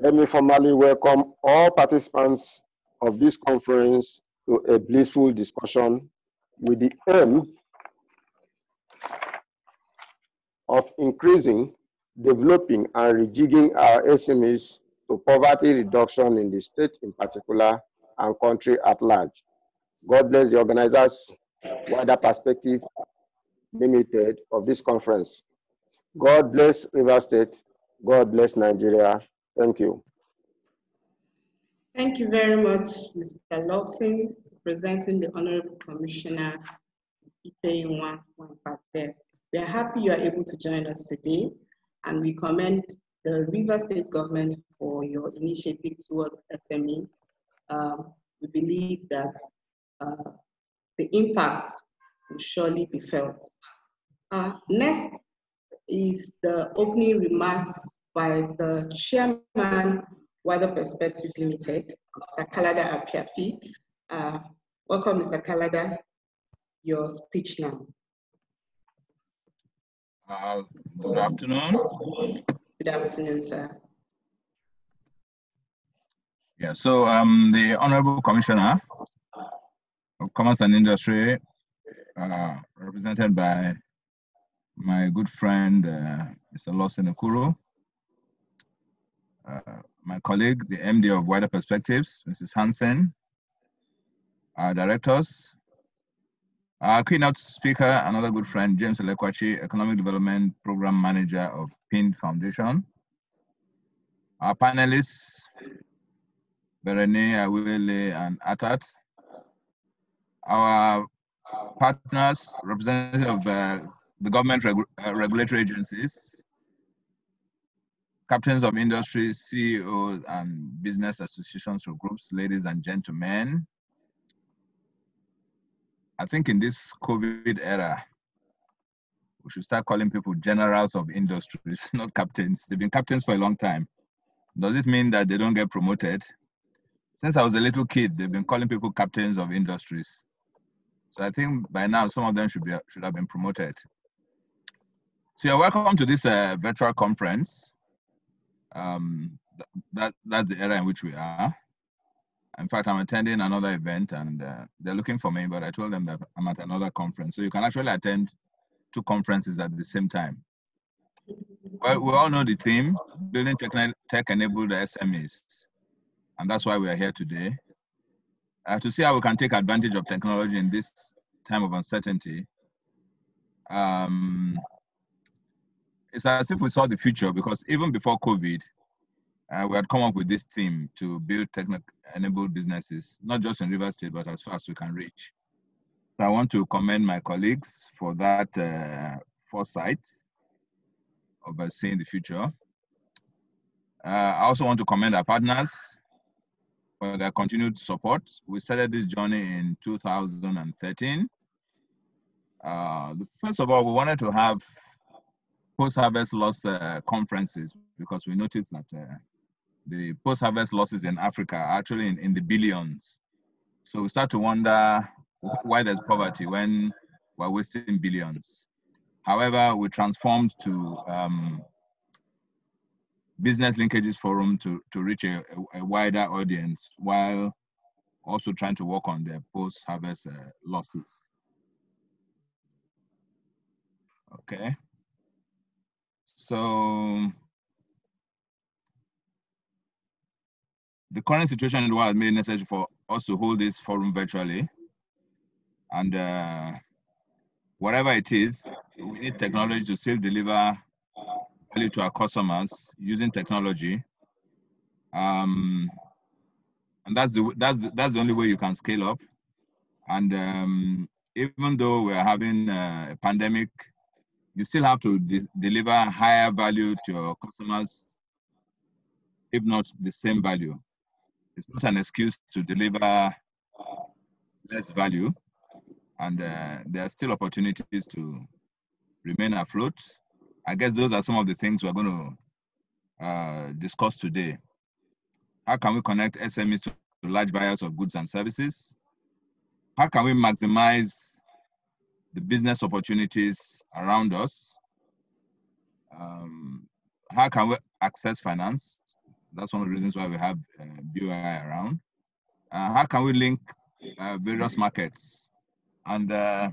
Let me formally welcome all participants of this conference to a blissful discussion with the aim of increasing, developing, and rejigging our SMEs to poverty reduction in the state in particular and country at large. God bless the organizers, Wider Perspective Limited of this conference. God bless Rivers State. God bless Nigeria. Thank you. Thank you very much, Mr. Lawson, representing the Honorable Commissioner, Ifeyinwa Wampate. We are happy you are able to join us today, and we commend the Rivers State government for your initiative towards SMEs. We believe that the impact will surely be felt. Next is the opening remarks by the Chairman, Wider Perspectives Limited, Mr. Kalada Apiafi. Welcome, Mr. Kalada. Your speech now. Good afternoon. Good afternoon, sir. Yeah, so the Honorable Commissioner of Commerce and Industry, represented by my good friend, Mr. Lawson Okuru, my colleague, the MD of Wider Perspectives, Mrs. Hansen, our directors, our keynote speaker, another good friend, James Elekwachi, Economic Development Program Manager of PIN Foundation, our panelists, Berene, Awele, and Atat, our partners, representatives of the government regulatory agencies, captains of industry, CEOs, and business associations or groups, ladies and gentlemen. I think in this COVID era, we should start calling people generals of industries, not captains. They've been captains for a long time. Does it mean that they don't get promoted? Since I was a little kid, they've been calling people captains of industries. So I think by now, some of them should have been promoted. So you're welcome to this virtual conference. That's the era in which we are. In fact, I'm attending another event and they're looking for me, but I told them that I'm at another conference. So you can actually attend 2 conferences at the same time. Well, we all know the theme, building tech-enabled SMEs. And that's why we are here today. To see how we can take advantage of technology in this time of uncertainty. It's as if we saw the future, because even before COVID, we had come up with this theme to build tech-enabled businesses, not just in Rivers State, but as far as we can reach. So I want to commend my colleagues for that foresight of seeing the future. I also want to commend our partners for their continued support. We started this journey in 2013. First of all, we wanted to have post-harvest loss conferences because we noticed that the post-harvest losses in Africa are actually in the billions. So we start to wonder why there's poverty when we're wasting billions. However, we transformed to Business Linkages Forum to reach a wider audience while also trying to work on their post-harvest losses. Okay. So the current situation in the world has made it necessary for us to hold this forum virtually. And whatever it is, we need technology to still deliver value to our customers using technology. And that's the only way you can scale up. And even though we're having a pandemic, you still have to deliver higher value to your customers, if not the same value. It's not an excuse to deliver less value, and there are still opportunities to remain afloat. I guess those are some of the things we're going to discuss today. How can we connect SMEs to large buyers of goods and services? How can we maximize the business opportunities around us? How can we access finance? That's one of the reasons why we have BOI around. How can we link various markets? And the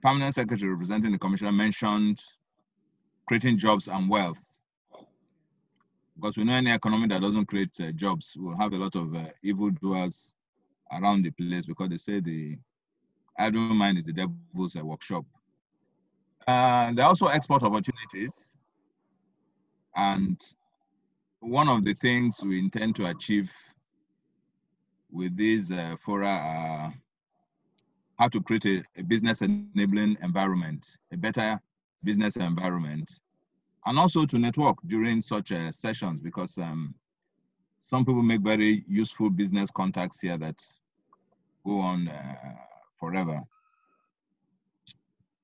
permanent secretary representing the commissioner mentioned creating jobs and wealth. Because we know any economy that doesn't create jobs will have a lot of evildoers around the place, because they say the idle mind is the devil's workshop. There are also export opportunities. And one of the things we intend to achieve with these fora are how to create a business enabling environment, a better business environment, and also to network during such sessions, because some people make very useful business contacts here that go on forever.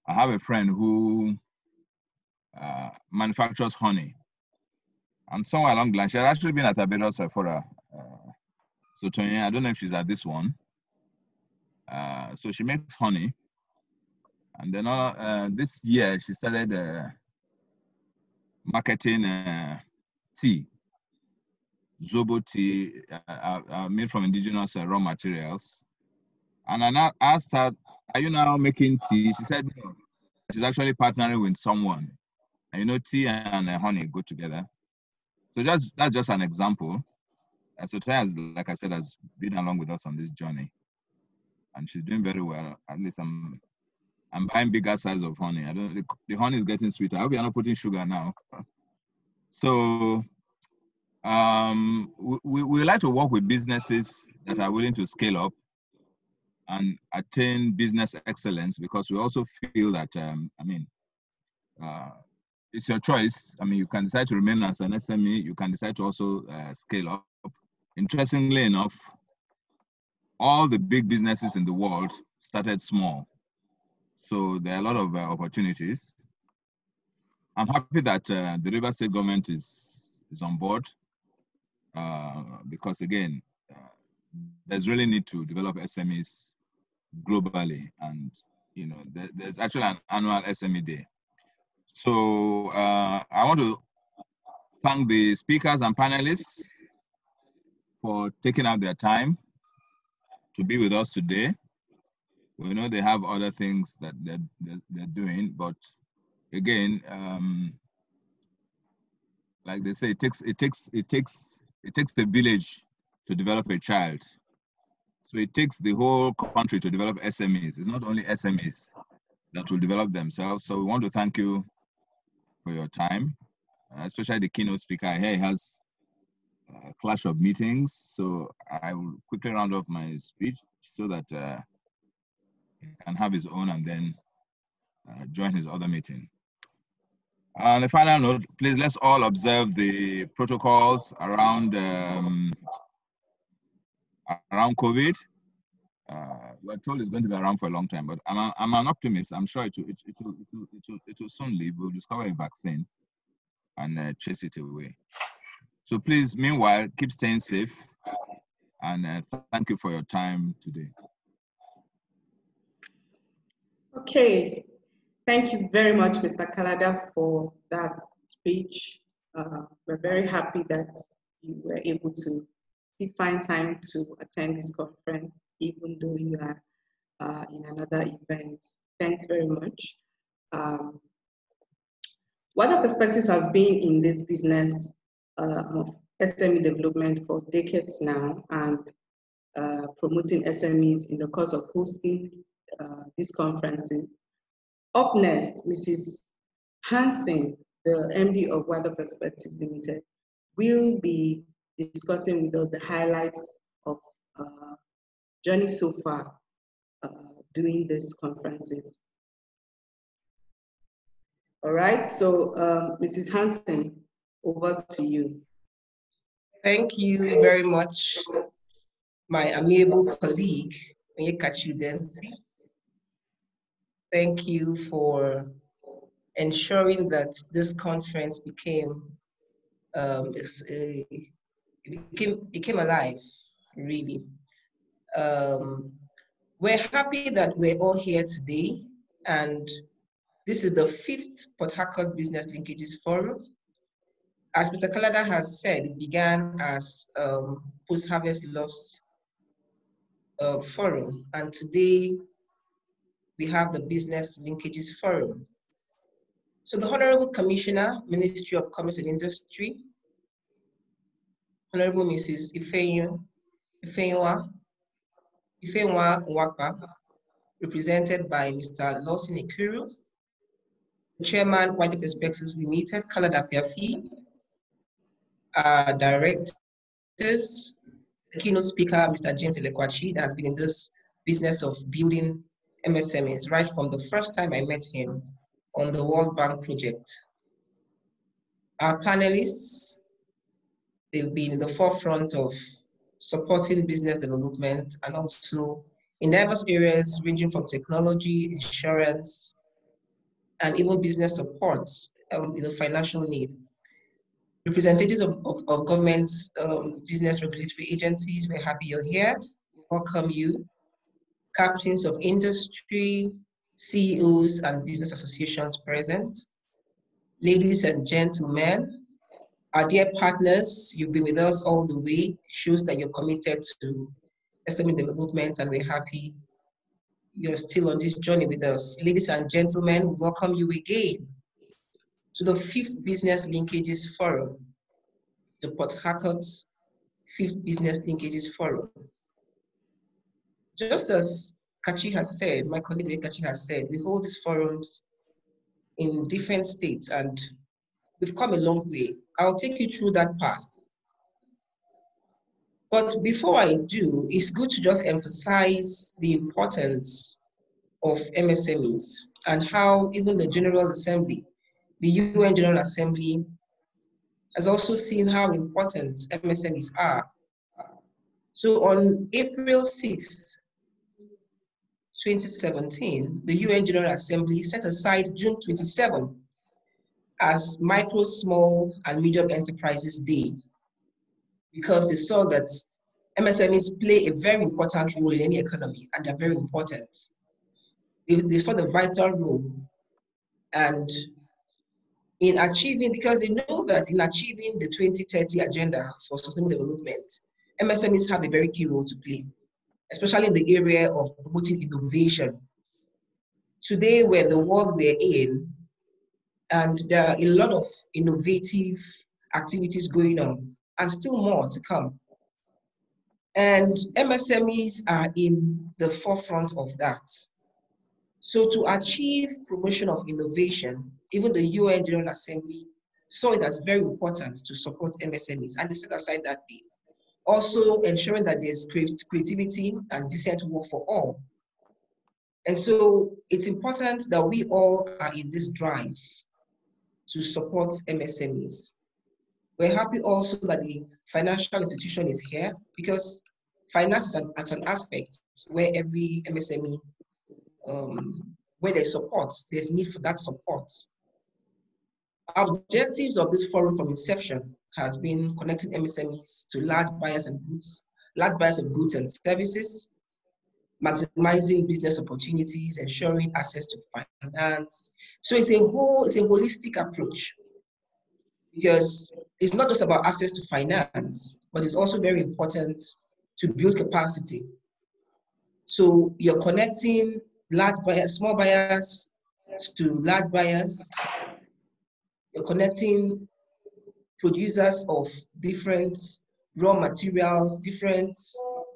I have a friend who manufactures honey, and somewhere along the line, she has actually been at Barbados Fora. So Tonya, I don't know if she's at this one. So she makes honey, and then this year she started marketing tea, Zobo tea, made from indigenous raw materials. And I now asked her, "Are you now making tea?" She said, "No." She's actually partnering with someone. And you know, tea and honey go together. So that's just an example. So Toya, has, like I said, has been along with us on this journey, and she's doing very well. At least I'm buying bigger size of honey. The honey is getting sweeter. I hope you're not putting sugar now. So we like to work with businesses that are willing to scale up and attain business excellence, because we also feel that it's your choice. I mean, you can decide to remain as an SME. You can decide to also scale up. Interestingly enough, all the big businesses in the world started small. So there are a lot of opportunities. I'm happy that the Rivers State government is on board, because again, there's really need to develop SMEs globally, and you know, there's actually an annual SME day. So I want to thank the speakers and panelists for taking out their time to be with us today. We know they have other things that they're doing, but again, like they say, it takes a village to develop a child. So it takes the whole country to develop SMEs. It's not only SMEs that will develop themselves. So we want to thank you for your time, especially the keynote speaker. Here he has a clash of meetings. So I will quickly round off my speech so that he can have his own and then join his other meeting. On the final note, please let's all observe the protocols around COVID. We're told it's going to be around for a long time, but I'm an optimist. I'm sure it will soon leave. We'll discover a vaccine and chase it away. So please, meanwhile, keep staying safe, and thank you for your time today. Okay, thank you very much, Mr. Kalada, for that speech. We're very happy that you were able to find time to attend this conference, even though you are in another event. Thanks very much. Weather Perspectives has been in this business of SME development for decades now, and promoting SMEs in the course of hosting these conferences. Up next, Mrs. Hansen, the MD of Weather Perspectives Limited, will be discussing with us the highlights of journey so far doing these conferences. All right, so Mrs. Hansen, over to you. Thank you very much, my amiable colleague, Onyekachi. Thank you for ensuring that this conference became became alive, really. We're happy that we're all here today, and this is the 5th Port Harcourt Business Linkages Forum. As Mr. Kalada has said, it began as post-harvest loss forum, and today we have the Business Linkages Forum. So the Honorable Commissioner, Ministry of Commerce and Industry, Honorable Mrs. Ifeanyiwa Nwakpa, represented by Mr. Lawson Ekuru, Chairman, Wider Perspectives Limited, Kalada Piafi, directors, the keynote speaker, Mr. James Elekwachi, that has been in this business of building MSMEs right from the first time I met him on the World Bank project. Our panelists, they've been in the forefront of supporting business development and also in diverse areas ranging from technology, insurance, and even business support, financial need. Representatives of governments, business regulatory agencies, we're happy you're here. We welcome you. Captains of industry, CEOs, and business associations present. Ladies and gentlemen, our dear partners, you've been with us all the way, shows that you're committed to SME development, and we're happy you're still on this journey with us. Ladies and gentlemen, we welcome you again to the 5th Business Linkages Forum, the Port Harcourt 5th Business Linkages Forum. Just as Kachi has said, my colleague Kachi has said, we hold these forums in different states and we've come a long way. I'll take you through that path. But before I do, it's good to just emphasize the importance of MSMEs and how even the General Assembly, the UN General Assembly, has also seen how important MSMEs are. So on April 6, 2017, the UN General Assembly set aside June 27 as Micro, Small, and Medium Enterprises Day because they saw that MSMEs play a very important role in any economy, and they're very important. They saw the vital role and in achieving, because they know that in achieving the 2030 agenda for sustainable development, MSMEs have a very key role to play, especially in the area of promoting innovation. Today, we're the world we're in, and there are a lot of innovative activities going on, and still more to come. And MSMEs are in the forefront of that. So to achieve promotion of innovation, even the UN General Assembly saw it as very important to support MSMEs, and they set aside that day. Also ensuring that there's creativity and decent work for all. And so it's important that we all are in this drive to support MSMEs. We're happy also that the financial institution is here because finance is an aspect where every MSME, where there's support, there's need for that support. Our objectives of this forum from inception has been connecting MSMEs to large buyers of goods and services, maximizing business opportunities, ensuring access to finance. So it's a holistic approach because it's not just about access to finance, but it's also very important to build capacity. So you're connecting large buyers, small buyers to large buyers. You're connecting producers of different raw materials, different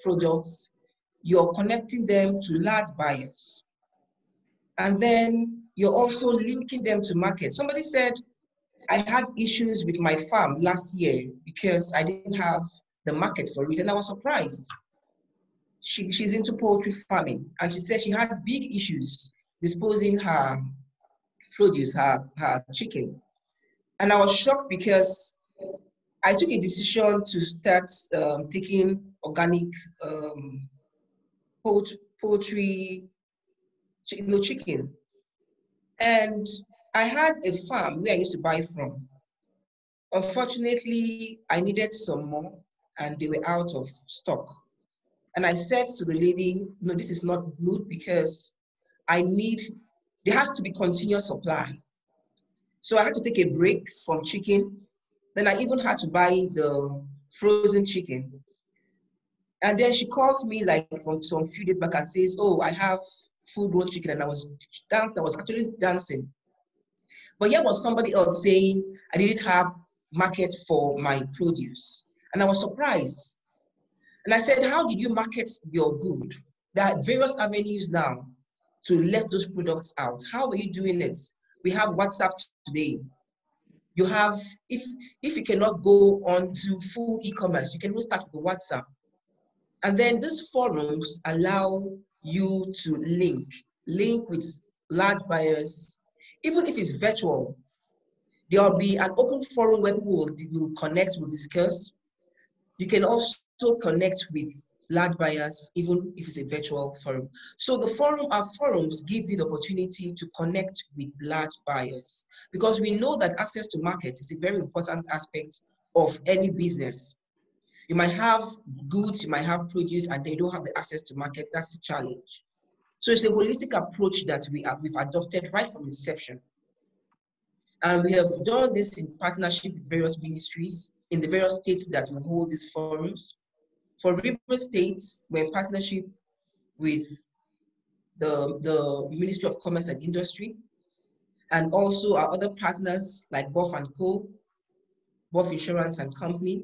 products. You're connecting them to large buyers. And then you're also linking them to markets. Somebody said, I had issues with my farm last year because I didn't have the market for it, and I was surprised. She's into poultry farming, and she said she had big issues disposing her produce, her chicken. And I was shocked because I took a decision to start taking organic poultry, chicken. And I had a farm where I used to buy from. Unfortunately, I needed some more and they were out of stock. And I said to the lady, no, this is not good because there has to be continuous supply. So I had to take a break from chicken Then I even had to buy the frozen chicken. And then she calls me like from some few days back and says, oh, I have full grown chicken. And I was actually dancing. But here was somebody else saying I didn't have market for my produce. And I was surprised. And I said, how did you market your good? There are various avenues now to let those products out. How are you doing it? We have WhatsApp today. You have, if you cannot go on to full e-commerce, you can start with WhatsApp. And then these forums allow you to link with large buyers, even if it's virtual. There will be an open forum where people will connect, will discuss. You can also connect with large buyers, even if it's a virtual forum. So our forums give you the opportunity to connect with large buyers, because we know that access to markets is a very important aspect of any business. You might have goods, you might have produce, and they don't have the access to market. That's the challenge. So it's a holistic approach that we've adopted right from inception. And we have done this in partnership with various ministries in the various states that will hold these forums. For River States, we're in partnership with the Ministry of Commerce and Industry, and also our other partners like Buff & Co, Buff Insurance and Company.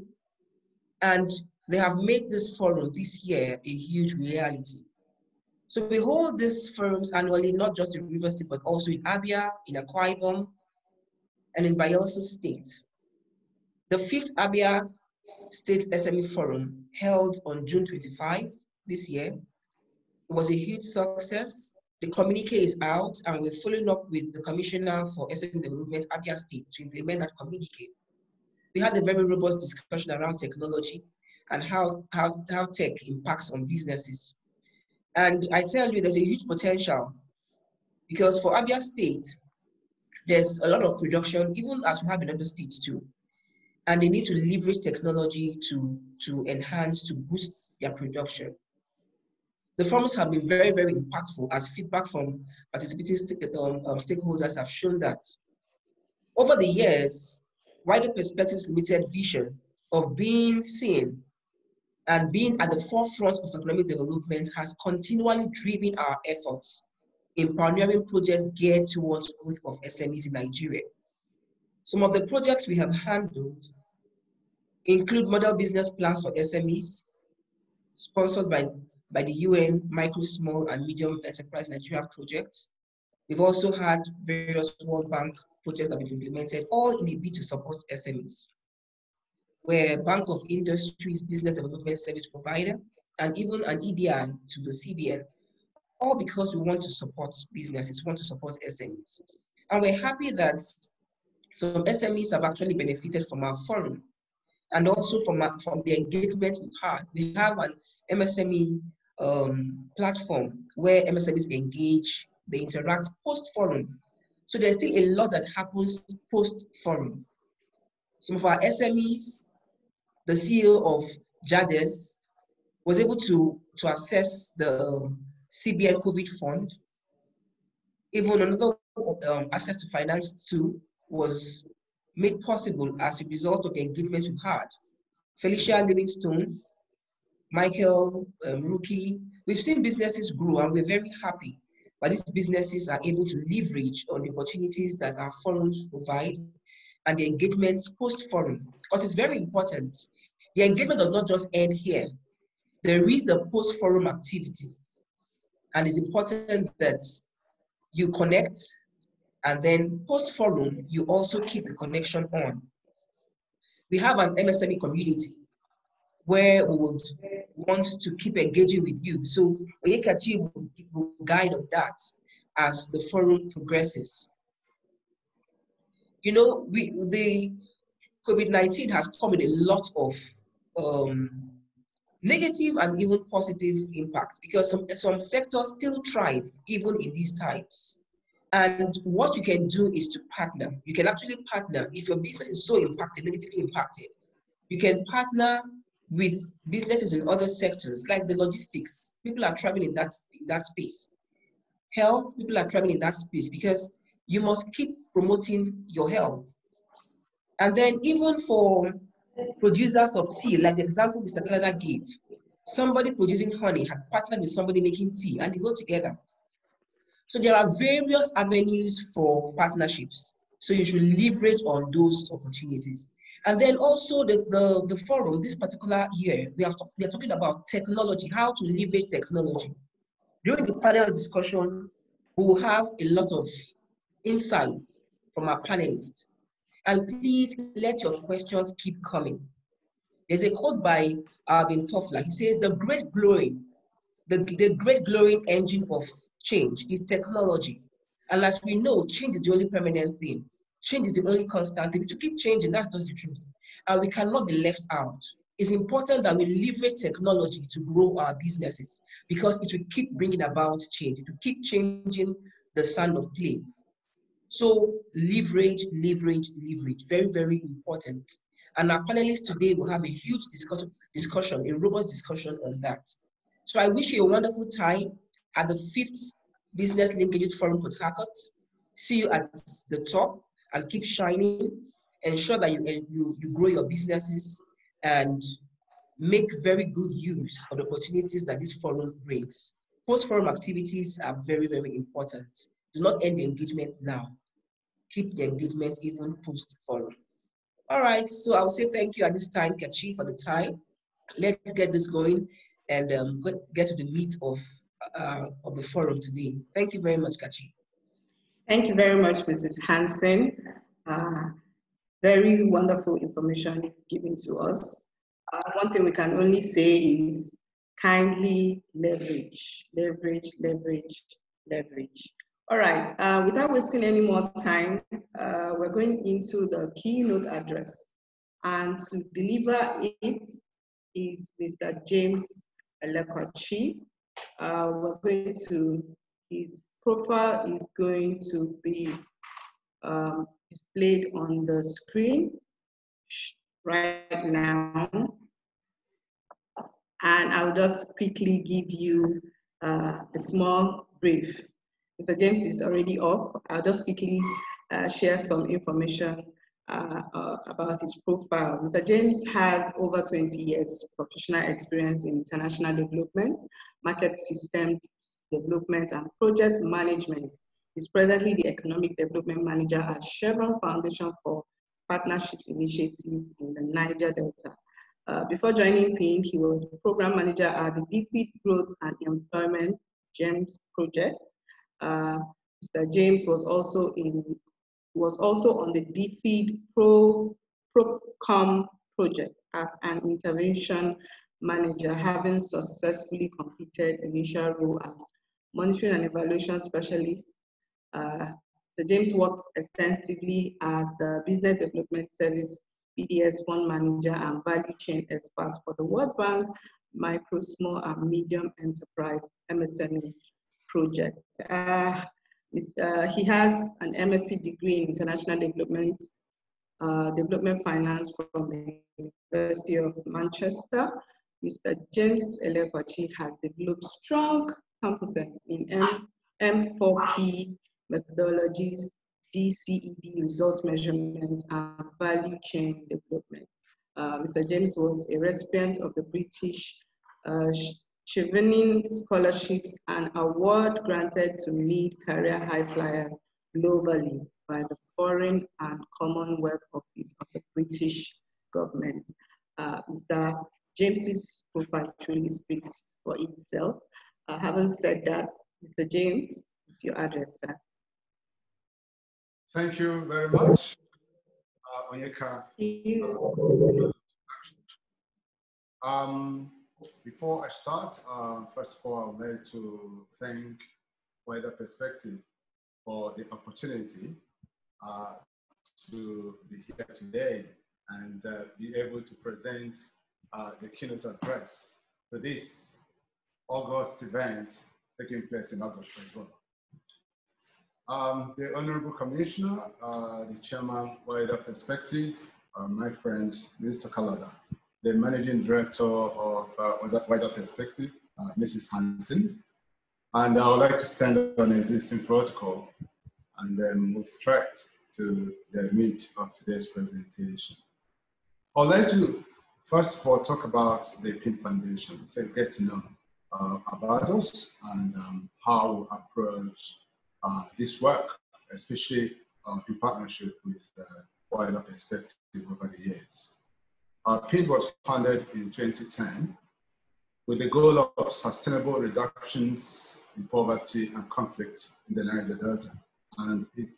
And they have made this forum this year a huge reality. So we hold these forums annually, not just in River State, but also in Abia, in Akwa Ibom, and in Bayelsa State. The 5th Abia State SME Forum held on June 25 this year. It was a huge success. The communique is out, and we're following up with the Commissioner for SME Development, Abia State, to implement that communique. We had a very robust discussion around technology and how tech impacts on businesses. And I tell you, there's a huge potential, because for Abia State, there's a lot of production, even as we have in other states too. And they need to leverage technology to enhance, to boost their production. The forums have been very, very impactful, as feedback from participating stakeholders have shown that over the years, Wider Perspectives Limited vision of being seen and being at the forefront of economic development has continually driven our efforts in pioneering projects geared towards growth of SMEs in Nigeria. Some of the projects we have handled include model business plans for SMEs, sponsored by the UN Micro, Small and Medium Enterprise Nigeria project. We've also had various World Bank projects that we've implemented, all in a bid to support SMEs. We're Bank of Industry's business development service provider, and even an EDI to the CBN, all because we want to support businesses, we want to support SMEs. And we're happy that some SMEs have actually benefited from our forum, and also from the engagement we've had. We have an MSME platform where MSMEs engage, they interact post-forum. So there's still a lot that happens post-forum. Some of our SMEs, the CEO of JADES was able to access the CBN COVID fund. Even another access to finance too was made possible as a result of the engagements we've had. Felicia Livingstone, Michael Rookie, we've seen businesses grow, and we're very happy that these businesses are able to leverage on the opportunities that our forums provide and the engagements post-forum, because it's very important. The engagement does not just end here. There is the post-forum activity, and it's important that you connect, and then post-forum, you also keep the connection on. We have an MSME community where we would want to keep engaging with you. So Oyekachi will guide on that as the forum progresses. You know, the COVID-19 has come with a lot of negative and even positive impacts, because some sectors still thrive even in these times. And what you can do is to partner. You can actually partner. If your business is so impacted, negatively impacted, you can partner with businesses in other sectors, like the logistics. People are traveling in that space. Health, people are traveling in that space, because you must keep promoting your health. And then even for producers of tea, like the example Mr. Canada gave, somebody producing honey had partnered with somebody making tea, and they go together. So there are various avenues for partnerships. So you should leverage on those opportunities. And then also the forum, this particular year, we are talking about technology, how to leverage technology. During the panel discussion, we will have a lot of insights from our panelists. And please let your questions keep coming. There's a quote by Alvin Toffler. He says, the great glowing engine of change is technology. And as we know, change is the only permanent thing. Change is the only constant thing. To keep changing, that's just the truth. And we cannot be left out. It's important that we leverage technology to grow our businesses because it will keep bringing about change. It will keep changing the sand of play. So leverage, leverage, leverage, very, very important. And our panelists today will have a huge discussion, a robust discussion on that. So I wish you a wonderful time at the 5th Business Linkages Forum Port Harcourt. See you at the top and keep shining. Ensure that you grow your businesses and make very good use of the opportunities that this forum brings. Post-forum activities are very, very important. Do not end the engagement now. Keep the engagement even post-forum. All right, so I'll say thank you at this time, Kachi, for the time. Let's get this going and get to the meat of the forum today. Thank you very much, Kachi. Thank you very much, Mrs. Hansen. Very wonderful information given to us. One thing we can only say is kindly leverage, leverage, leverage, leverage. All right, without wasting any more time, we're going into the keynote address. And to deliver it is Mr. James Elekwachi. His profile is going to be displayed on the screen right now. And I'll just quickly give you a small brief. Mr. James is already up. I'll just quickly share some information about his profile. Mr. James has over 20 years professional experience in international development, market systems development, and project management. He's presently the Economic Development Manager at Chevron Foundation for Partnerships Initiatives in the Niger Delta. Before joining PING, he was Program Manager at the DFID Growth and Employment GEMS project. Mr. James was also on the DFID ProCom project as an intervention manager, having successfully completed initial role as monitoring and evaluation specialist. Mr. James worked extensively as the Business Development Service BDS fund manager and value chain expert for the World Bank Micro, Small and Medium Enterprise MSME project. He has an MSc degree in International Development Finance from the University of Manchester. Mr. James Elekwachi has developed strong competence in M4P methodologies, DCED results measurement, and value chain development. Mr. James was a recipient of the British Chevening scholarships, an award granted to mid-career high flyers globally by the Foreign and Commonwealth Office of the British government. Mr. James's profile truly speaks for itself. Having said that, Mr. James, it's your address, sir. Thank you very much, Onyeka. Before I start, first of all, I would like to thank Wider Perspective for the opportunity to be here today and be able to present the keynote address to this August event taking place in August as well. The Honorable Commissioner, the Chairman, Wider Perspective, my friend, Mr. Kalada, the Managing Director of Wider Perspective, Mrs. Hansen, and I would like to stand on existing protocol and then move straight. to the meat of today's presentation. I'd like to, first of all, talk about the PIN Foundation, so get to know about us and how we approach this work, especially in partnership with wider perspective over the years. PIN was founded in 2010 with the goal of sustainable reductions in poverty and conflict in the Niger Delta. And it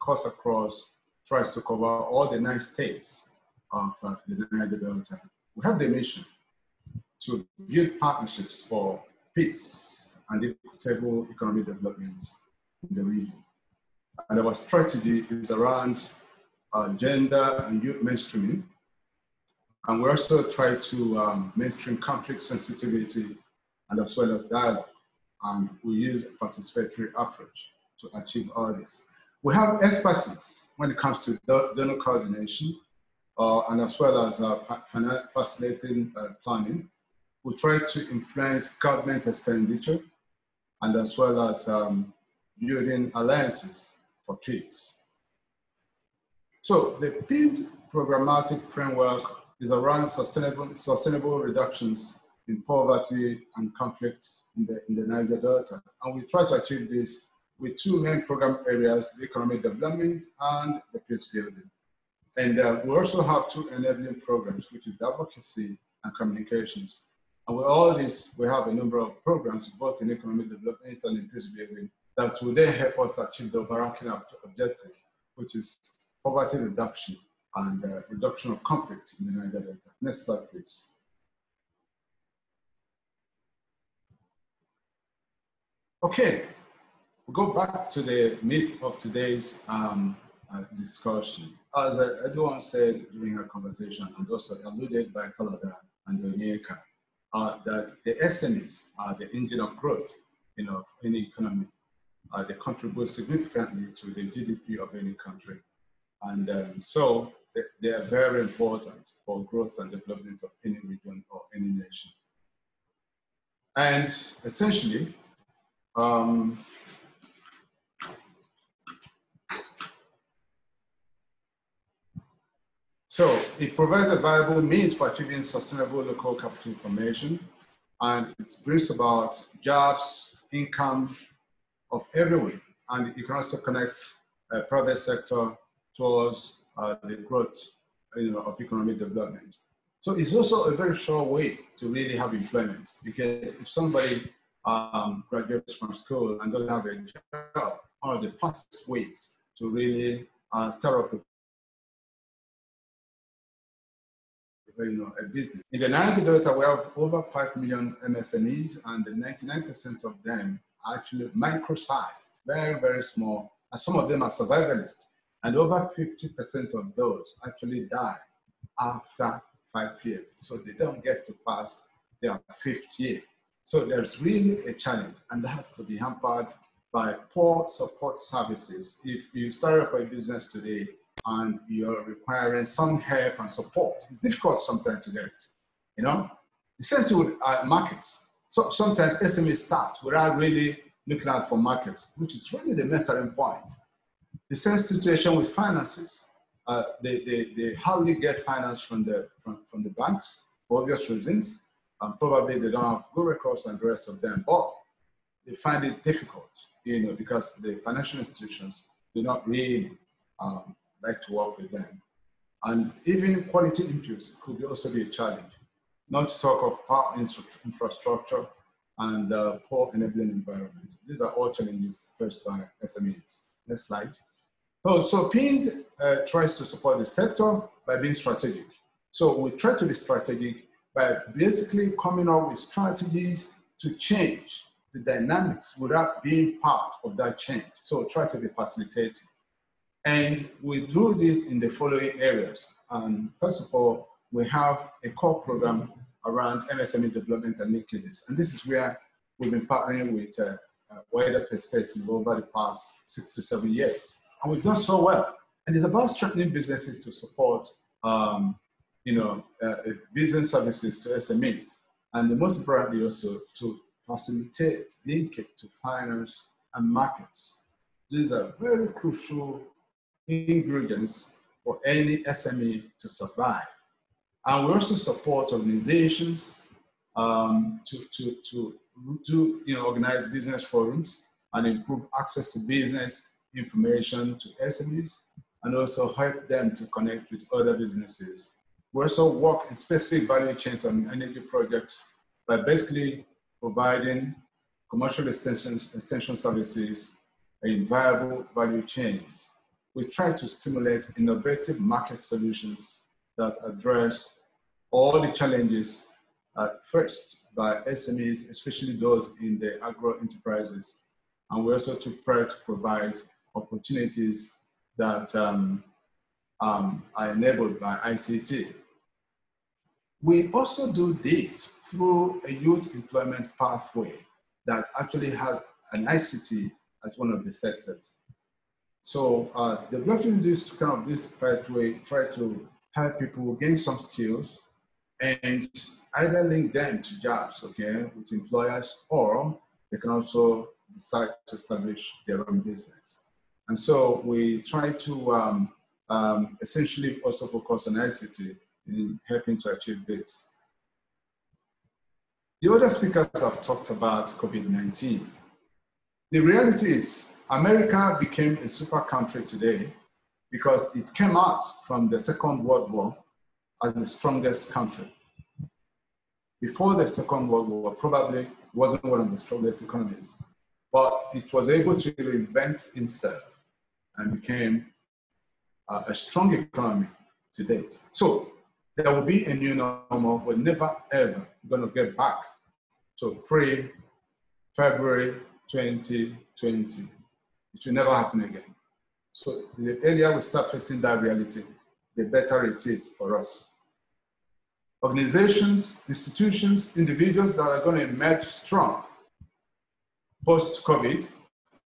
tries to cover all the 9 states of the Niger Delta. We have the mission to build partnerships for peace and equitable economic development in the region. And our strategy is around gender and youth mainstreaming. And we also try to mainstream conflict sensitivity and as well as dialogue. And we use a participatory approach to achieve all this. We have expertise when it comes to donor coordination and as well as facilitating planning. We try to influence government expenditure and as well as building alliances for peace. So the PIN programmatic framework is around sustainable reductions in poverty and conflict in the Niger Delta. And we try to achieve this with 2 main program areas, the economic development and the peace building. And we also have 2 enabling programs, which is the advocacy and communications. And with all this, we have a number of programs, both in economic development and in peace building, that will then help us to achieve the overarching objective, which is poverty reduction and reduction of conflict in the Niger Delta. Next slide, please. Okay, we'll go back to the myth of today's discussion. As everyone said during our conversation, and also alluded by Kalada and Onyeka, that the SMEs are the engine of growth in any economy. They contribute significantly to the GDP of any country. And so they are very important for growth and development of any region or any nation. And essentially, so it provides a viable means for achieving sustainable local capital formation, and it brings about jobs, income of everyone, and it can also connect private sector towards the growth of economic development. So it's also a very sure way to really have employment, because if somebody graduates from school and doesn't have a job, one of the fastest ways to really start up a business. In the Niger Delta, we have over 5 million MSMEs, and 99% of them are actually micro-sized, very, very small, and some of them are survivalists. And over 50% of those actually die after 5 years. So they don't get to pass their 5th year. So there's really a challenge, and that has to be hampered by poor support services. If you start up a business today and you're requiring some help and support, it's difficult sometimes to get it, The same thing with markets. So sometimes SMEs start without really looking out for markets, which is really the main starting point. The same situation with finances. They hardly get finance from the banks for obvious reasons. Probably they don't have good records and the rest of them, but they find it difficult, because the financial institutions do not really like to work with them. And even quality inputs could also be a challenge, not to talk of power infrastructure and poor enabling environment. These are all challenges faced by SMEs. Next slide. So PIN tries to support the sector by being strategic. So we try to be strategic by basically coming up with strategies to change the dynamics without being part of that change. So try to be facilitating. And we do this in the following areas. First of all, we have a core program around MSME development and linkages. And this is where we've been partnering with a wider perspective over the past 6 to 7 years. And we've done so well. And it's about strengthening businesses to support business services to SMEs. And most importantly also to facilitate linkage to finance and markets. These are very crucial ingredients for any SME to survive. And we also support organizations to do organize business forums and improve access to business information to SMEs, and also help them to connect with other businesses. We also work in specific value chains and energy projects by basically providing commercial extension services in viable value chains. We try to stimulate innovative market solutions that address all the challenges faced by SMEs, especially those in the agro enterprises. And we also try to provide opportunities that are enabled by ICT. We also do this through a youth employment pathway that actually has an ICT as one of the sectors. So developing this pathway, try to help people gain some skills and either link them to jobs, with employers, or they can also decide to establish their own business. And so we try to essentially also focus on ICT in helping to achieve this. The other speakers have talked about COVID-19. The reality is America became a super country today because it came out from the Second World War as the strongest country. Before the Second World War, probably wasn't one of the strongest economies, but it was able to reinvent itself and became a strong economy to date. So there will be a new normal. We're never ever going to get back to pre-February 2020. It will never happen again. So the earlier we start facing that reality, the better it is for us. Organizations, institutions, individuals that are going to emerge strong post-COVID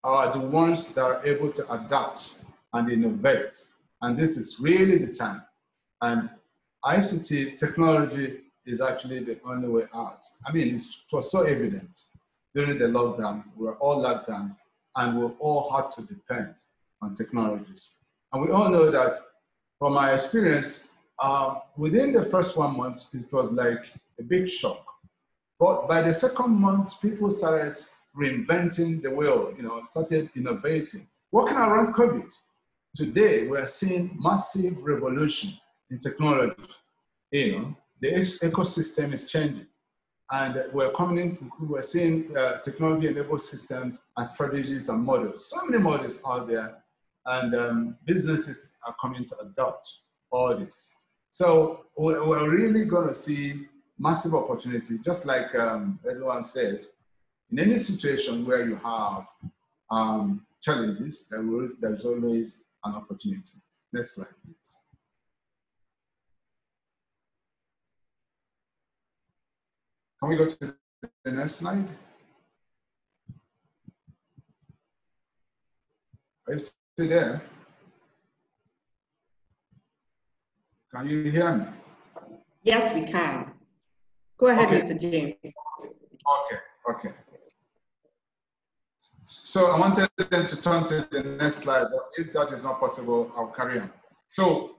are the ones that are able to adapt and innovate. And this is really the time. And ICT technology is actually the only way out. I mean, it was so evident during the lockdown. We were all locked down and we all had to depend on technologies. And we all know that from my experience, within the first 1 month, it was like a big shock. But by the second month, people started reinventing the wheel, started innovating, working around COVID. Today, we're seeing massive revolution in technology. The ecosystem is changing. And we're seeing technology-enabled systems and strategies and models. So many models out there, and businesses are coming to adopt all this. So we're really going to see massive opportunity, just like everyone said. In any situation where you have challenges, there's always an opportunity. Next slide, please. Can we go to the next slide? Are you still there? Can you hear me? Yes, we can. Go ahead, okay. Mr. James. Okay. So I wanted them to turn to the next slide, but if that is not possible, I'll carry on. So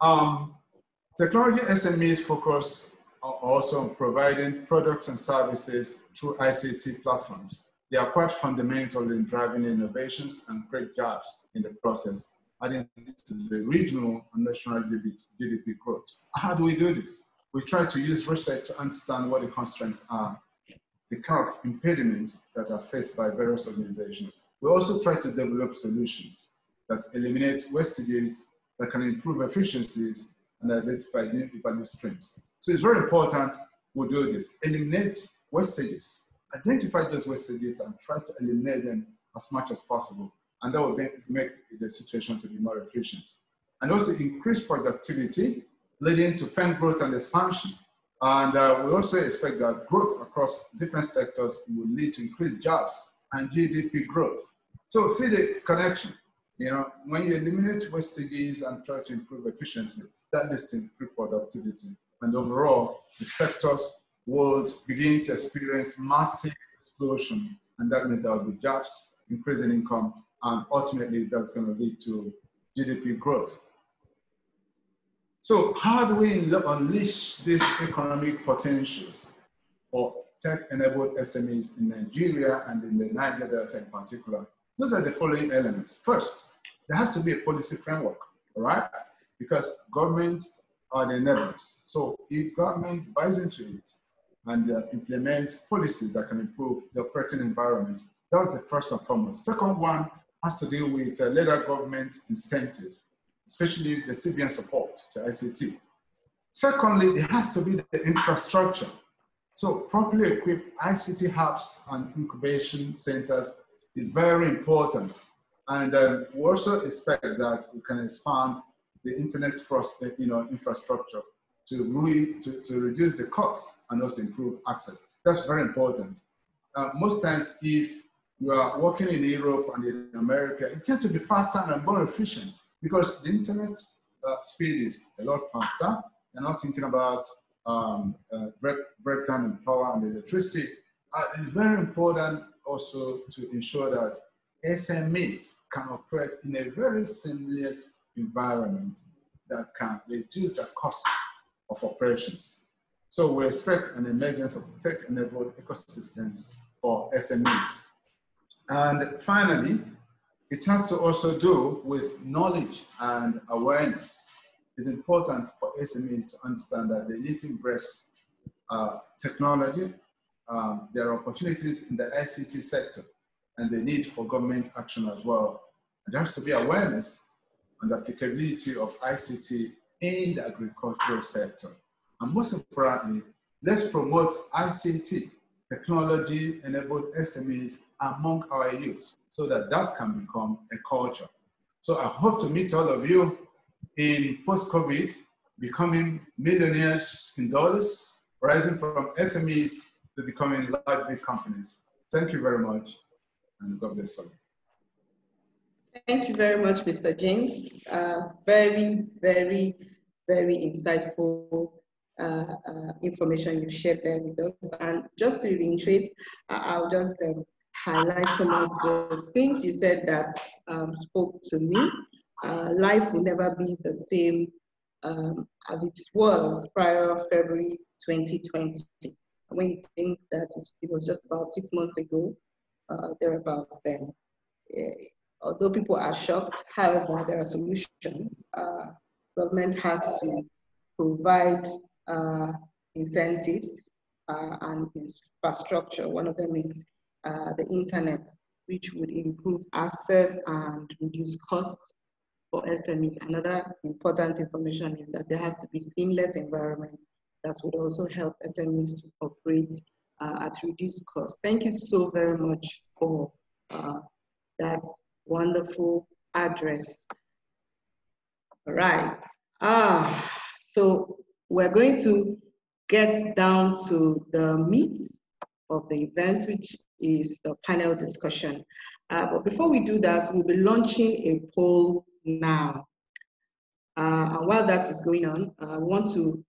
technology SMEs focus also on providing products and services through ICT platforms. They are quite fundamental in driving innovations and create jobs in the process, adding to the regional and national GDP growth. How do we do this? We try to use research to understand what the constraints are, the kind of impediments that are faced by various organizations. We also try to develop solutions that eliminate wastages, that can improve efficiencies, and identify new value streams. So it's very important we do this. Eliminate wastages, identify those wastages, and try to eliminate them as much as possible. And that will make the situation to be more efficient. And also increase productivity, leading to firm growth and expansion. And we also expect that growth across different sectors will lead to increased jobs and GDP growth. So see the connection. When you eliminate wastages and try to improve efficiency, that leads to improved productivity. And overall, the sectors will begin to experience massive explosion. And that means there will be jobs, increasing income, and ultimately that's going to lead to GDP growth. So how do we unleash these economic potentials for tech-enabled SMEs in Nigeria and in the Niger Delta in particular? Those are the following elements. First, there has to be a policy framework, all right? Because governments are the enablers. So if government buys into it and implement policies that can improve the operating environment, that's the first and foremost. Second one has to do with later government incentives, especially the CBN support to ICT. Secondly, there has to be the infrastructure. So properly equipped ICT hubs and incubation centers is very important. And we also expect that we can expand the internet infrastructure to reduce the cost and also improve access. That's very important. Most times, if you are working in Europe and in America, it tends to be faster and more efficient because the internet speed is a lot faster. You're not thinking about breakdown in power and electricity. It's very important also to ensure that SMEs can operate in a very seamless environment that can reduce the cost of operations. So we expect an emergence of tech-enabled ecosystems for SMEs. And finally, it has to also do with knowledge and awareness. It's important for SMEs to understand that they need to embrace technology. There are opportunities in the ICT sector and the need for government action as well. And there has to be awareness on the applicability of ICT in the agricultural sector. And most importantly, let's promote ICT, technology-enabled SMEs among our youth so that that can become a culture. So I hope to meet all of you in post-COVID, becoming millionaires in dollars, rising from SMEs to becoming large big companies. Thank you very much, and God bless you. Thank you very much, Mr. James. Very, very, very insightful information you shared there with us. And just to reiterate, I'll just highlight some of the things you said that spoke to me. Life will never be the same as it was prior February 2020. When you think that it was just about 6 months ago, thereabouts then. Although people are shocked, however, there are solutions. Government has to provide incentives and infrastructure. One of them is the internet, which would improve access and reduce costs for SMEs. Another important information is that there has to be seamless environment that would also help SMEs to operate at reduced cost. Thank you so very much for that wonderful address. All right. So we're going to get down to the meat of the event, which is the panel discussion. But before we do that, we'll be launching a poll now. And while that is going on, I want to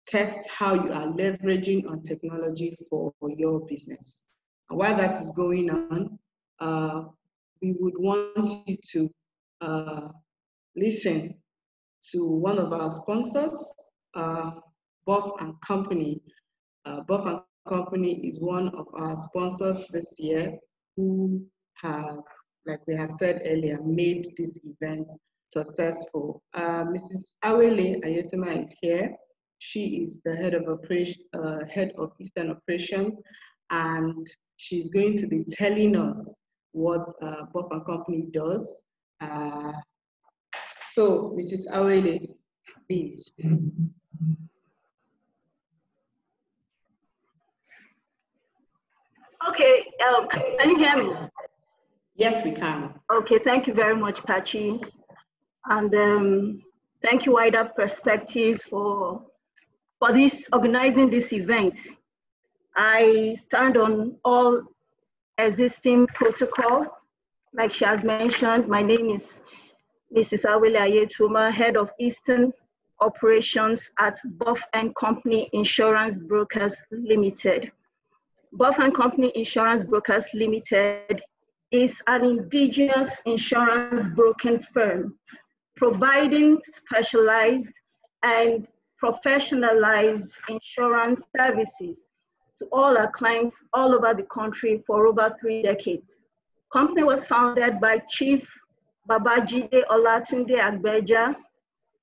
test how you are leveraging on technology for your business. And while that is going on, we would want you to listen to one of our sponsors, Buff & Company. Buff & Company is one of our sponsors this year who have, like we have said earlier, made this event successful. Mrs. Awele Ayesema is here. She is the head of Eastern Operations, and she's going to be telling us what Buff & Company does. So, Mrs. Awele, please. Okay, can you hear me? Yes, we can. Okay, thank you very much, Kachi. And thank you, Wider Perspectives, for organizing this event. I stand on all existing protocol. Like she has mentioned, my name is Mrs. Awele Ayetuma, Head of Eastern Operations at Buff & Company Insurance Brokers Limited. Buff & Company Insurance Brokers Limited is an indigenous insurance broking firm providing specialized and professionalized insurance services to all our clients all over the country for over 3 decades. Company was founded by Chief Babajide Olatunde Agbeja,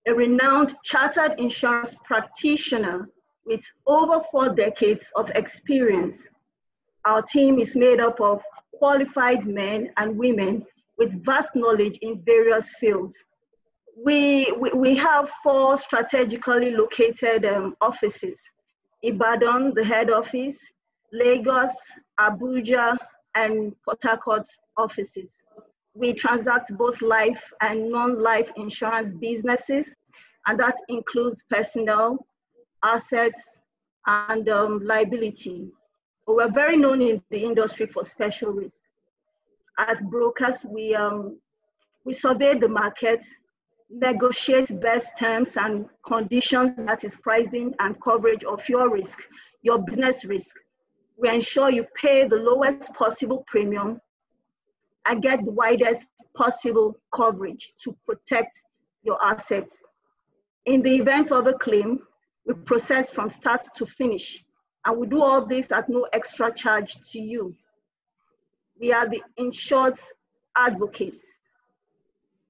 a renowned chartered insurance practitioner with over 4 decades of experience. Our team is made up of qualified men and women with vast knowledge in various fields. We have 4 strategically located offices: Ibadan, the head office, Lagos, Abuja, and Port Harcourt offices. We transact both life and non-life insurance businesses, and that includes personal, assets, and liability. We're very known in the industry for special risk. As brokers, we survey the market, negotiate best terms and conditions, that is pricing and coverage of your risk, your business risk. We ensure you pay the lowest possible premium and get the widest possible coverage to protect your assets. In the event of a claim, we process from start to finish, and we do all this at no extra charge to you. We are the insured's advocates,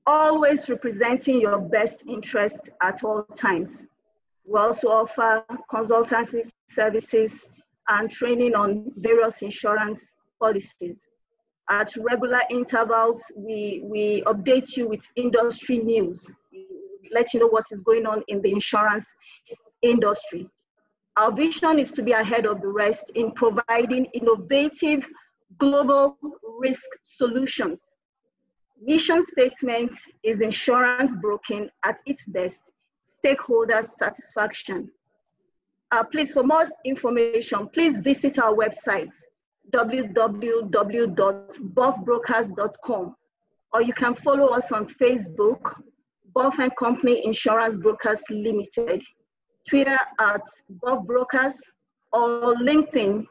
always representing your best interest at all times. We also offer consultancy services and training on various insurance policies. At regular intervals, we update you with industry news, let you know what is going on in the insurance industry. Our vision is to be ahead of the rest in providing innovative global risk solutions. Mission statement is insurance broking at its best, stakeholder satisfaction. Please, for more information, please visit our website, www.buffbrokers.com, or you can follow us on Facebook, Buff & Company Insurance Brokers Limited, Twitter at Buff Brokers, or LinkedIn,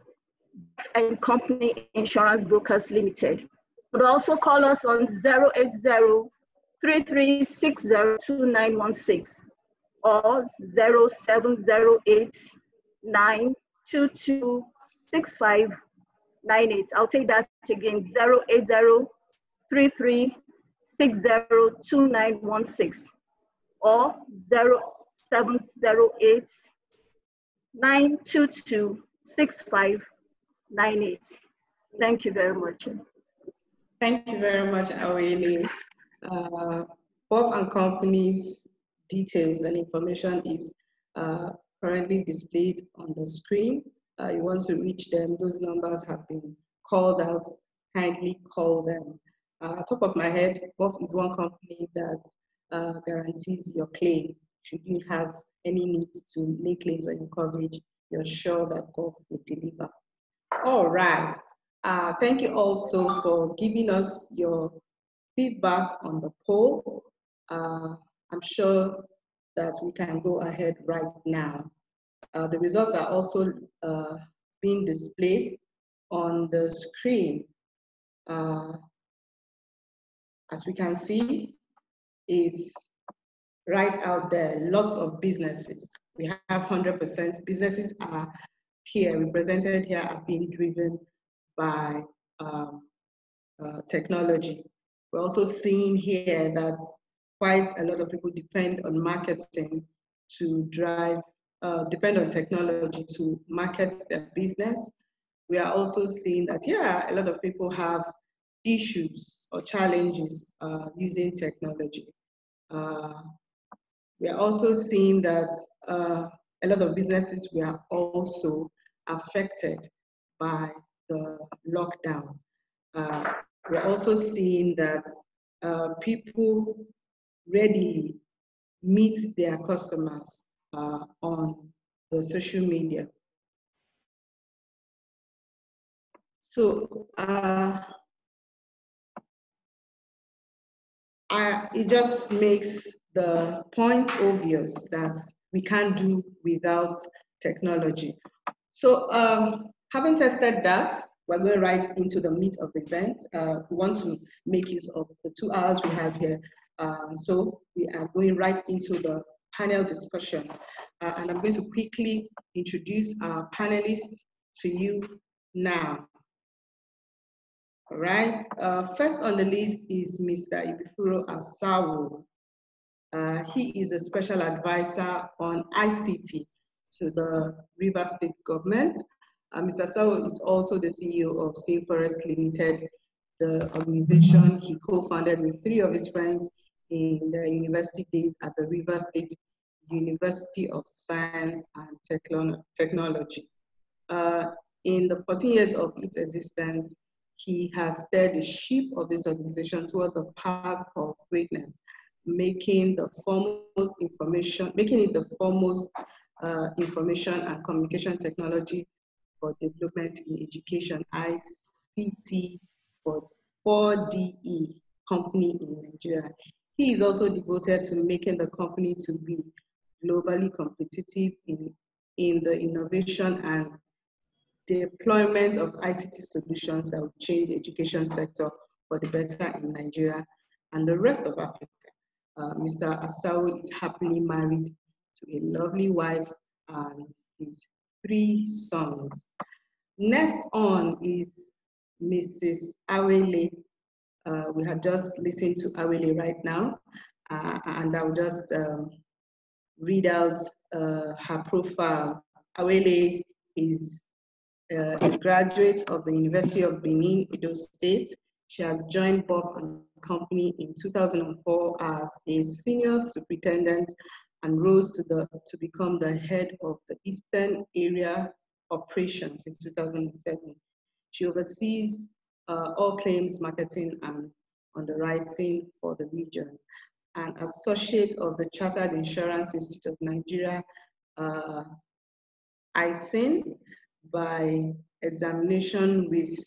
Buff & Company Insurance Brokers Limited. You could also call us on 080-3360-2916 or 0708-922-6598. I'll take that again, 080-3360-2916 or 0708-922-6598. Thank you very much. Thank you very much, Awele. Buff & Company's details and information is currently displayed on the screen. You want to reach them, those numbers have been called out, kindly call them. Top of my head, Buff is one company that guarantees your claim. Should you have any need to make claims on your coverage, you're sure that Buff will deliver. All right. Thank you also for giving us your feedback on the poll. I'm sure that we can go ahead right now. The results are also being displayed on the screen. As we can see, it's right out there, lots of businesses. We have 100% businesses are here, represented here, are being driven by technology. We're also seeing here that quite a lot of people depend on marketing to drive, depend on technology to market their business. We are also seeing that, yeah, a lot of people have issues or challenges using technology. We are also seeing that a lot of businesses were also affected by the lockdown. We're also seeing that people readily meet their customers on the social media. So it just makes the point obvious that we can't do without technology. So having tested that, we're going right into the meat of the event. We want to make use of the 2 hours we have here So we are going right into the panel discussion. And I'm going to quickly introduce our panelists to you now. All right, first on the list is Mr. Ibifuro Asawo. He is a special advisor on ICT to the Rivers State government. Mr. Asawo is also the CEO of Safe Forest Limited, the organization he co-founded with 3 of his friends in the university days at the Rivers State University of Science and Technology. In the 14 years of its existence, he has steered the ship of this organization towards the path of greatness, making it the foremost information and communication technology for development in education, ICT for 4DE company in Nigeria. He is also devoted to making the company to be globally competitive in the innovation and deployment of ICT solutions that will change the education sector for the better in Nigeria and the rest of Africa. Mr. Asawo is happily married to a lovely wife and his 3 sons. Next on is Mrs. Awele. We had just listened to Awele right now, and I'll just read out her profile. Awele is a graduate of the University of Benin, Edo State. She has joined Buff and Company in 2004 as a senior superintendent and rose to become the head of the Eastern Area Operations in 2007. She oversees all claims marketing and underwriting for the region. An associate of the Chartered Insurance Institute of Nigeria, ISIN, by examination with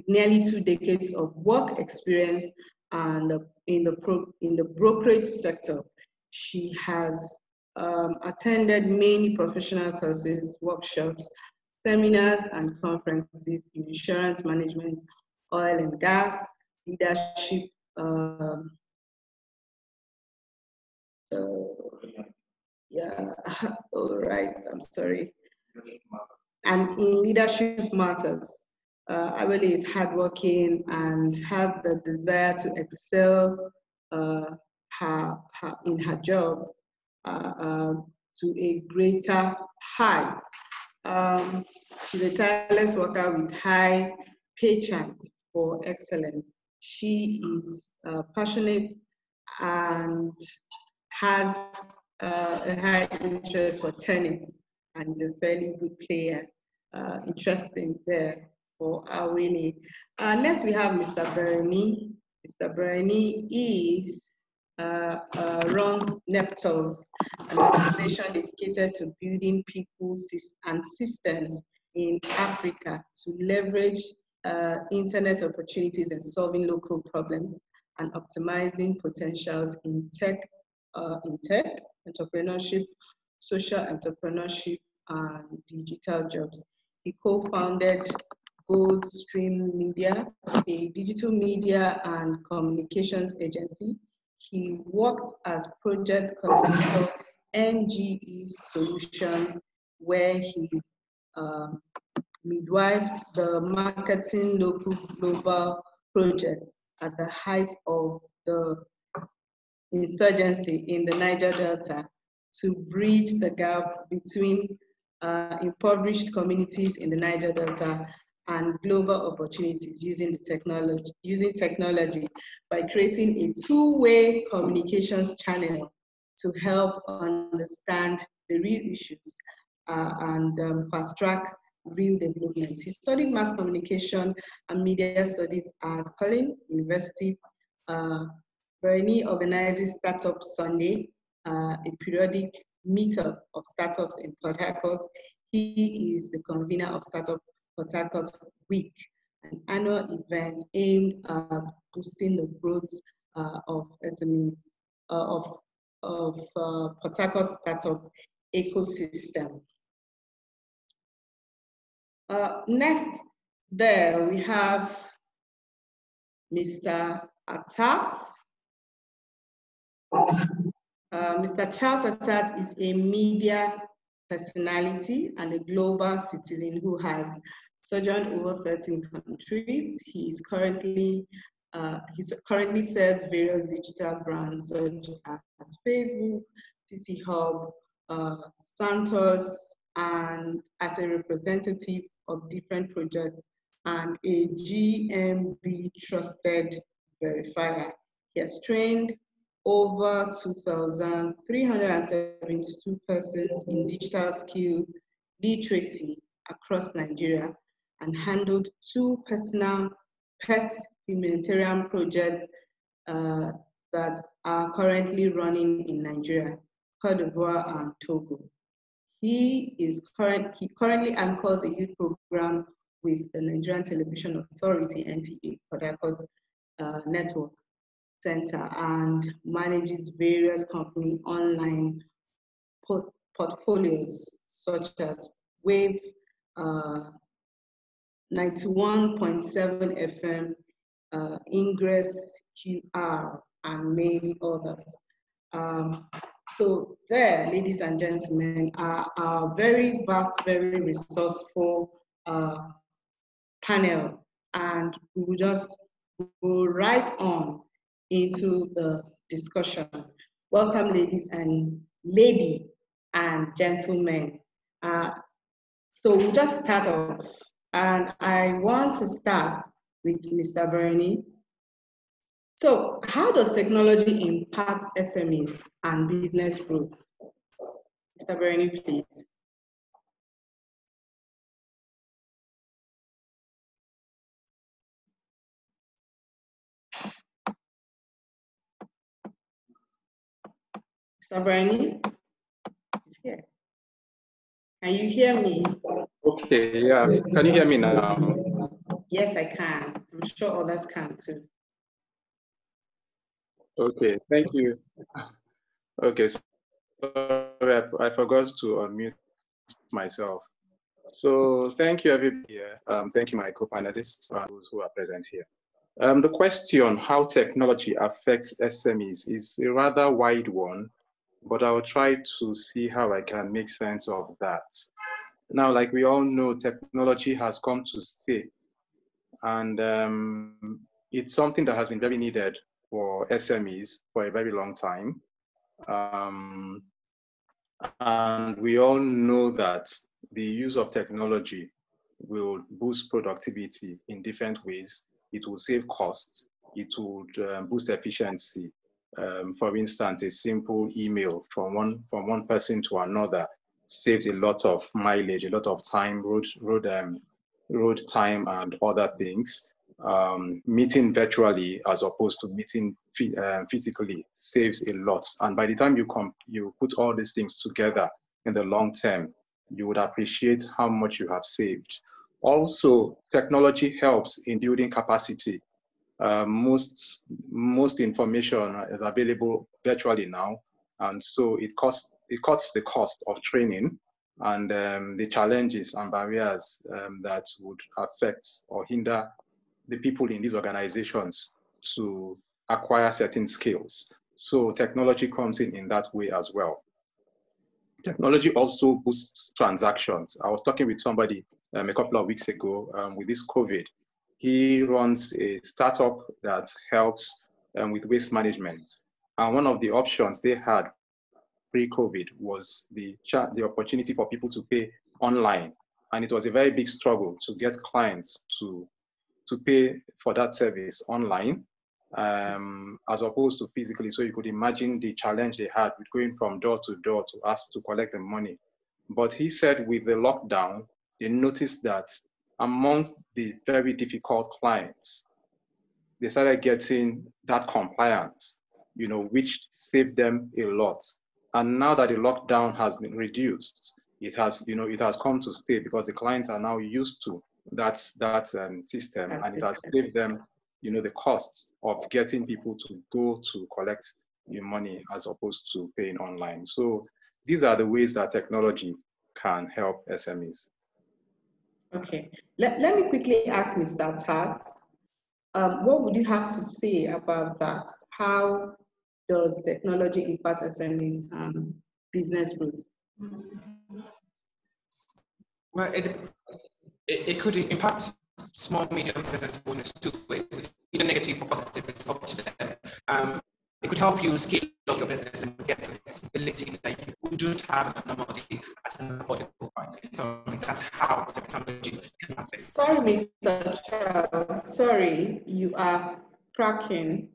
nearly 2 decades of work experience and in the brokerage sector. She has attended many professional courses, workshops, seminars, and conferences in insurance management, oil and gas, leadership, yeah, all right, I'm sorry. And in leadership matters. Awele is hardworking and has the desire to excel in her job to a greater height. She's a tireless worker with high penchant for excellence. She is passionate and has a high interest for tennis and is a fairly good player. Interesting there for Awele. Next we have Mr. Bernie. Mr. Bernie runs Neptals, an organization dedicated to building people and systems in Africa to leverage internet opportunities and solving local problems and optimizing potentials in tech, entrepreneurship, social entrepreneurship, and digital jobs. He co-founded Goldstream Media, a digital media and communications agency. He worked as project coordinator NGE Solutions, where he midwifed the marketing local global project at the height of the insurgency in the Niger Delta to bridge the gap between impoverished communities in the Niger Delta and global opportunities using technology by creating a two-way communications channel to help understand the real issues and fast-track real development. He studied mass communication and media studies at Collins University. Bernie organizes Startup Sunday, a periodic meetup of startups in Port Harcourt. He is the convener of Startup Port Harcourt Week, an annual event aimed at boosting the growth of SMEs, of Port Harcourt startup ecosystem. Next, there we have Mr. Attat. Mr. Charles Attat is a media personality and a global citizen who has sojourned over 13 countries. He currently serves various digital brands such as Facebook, TC Hub, Santos, and as a representative of different projects and a GMB trusted verifier. He has trained over 2,372 persons in digital skill literacy across Nigeria and handled 2 personal pet humanitarian projects that are currently running in Nigeria, Cote d'Ivoire, and Togo. He currently anchors a youth program with the Nigerian Television Authority, NTA, for Harcourt Network Center, and manages various company online portfolios such as Wave 91.7 FM, Ingress QR, and many others. So there, ladies and gentlemen, are our very vast, very resourceful panel, and we will just go right on into the discussion. Welcome, ladies and gentlemen. So we'll just start off, and I want to start with Mr. Bernie. So how does technology impact SMEs and business growth? Mr. Bernie, please. Mr. Bernie is here. Can you hear me? Okay, yeah. Can you hear me now? Yes, I can. I'm sure others can too. Okay, thank you. Okay, so I forgot to unmute myself. So thank you, everybody here. Thank you, my co-panelists, those who are present here. The question, how technology affects SMEs, is a rather wide one, but I'll try to see how I can make sense of that. Now, like we all know, technology has come to stay, and it's something that has been very needed for SMEs for a very long time. And we all know that the use of technology will boost productivity in different ways. It will save costs. It will boost efficiency. For instance, a simple email from one person to another saves a lot of mileage, a lot of time, road time, and other things. Meeting virtually as opposed to meeting physically saves a lot. And by the time you put all these things together in the long term, you would appreciate how much you have saved. Also, technology helps in building capacity. Most information is available virtually now, and so it cuts the cost of training and the challenges and barriers that would affect or hinder the people in these organizations to acquire certain skills. So technology comes in that way as well. Technology also boosts transactions. I was talking with somebody a couple of weeks ago with this COVID. He runs a startup that helps with waste management. And one of the options they had pre-COVID was the opportunity for people to pay online. And it was a very big struggle to get clients to pay for that service online as opposed to physically. So you could imagine the challenge they had with going from door to door to ask to collect the money. But he said with the lockdown, they noticed that amongst the very difficult clients, they started getting that compliance, which saved them a lot. And now that the lockdown has been reduced, it has come to stay because the clients are now used to that system, and it has saved them, the costs of getting people to go to collect your money as opposed to paying online. So these are the ways that technology can help SMEs. Okay, let me quickly ask Mr. Attat. What would you have to say about that? How does technology impact SMEs and business growth? Well, it could impact small, medium business owners two ways, either negative or positive. It's up to them. It could help you scale up your business and get the flexibility that you wouldn't have normally at an affordable price. So that's how technology can help it. Sorry, Mr. Charles. Sorry, you are cracking.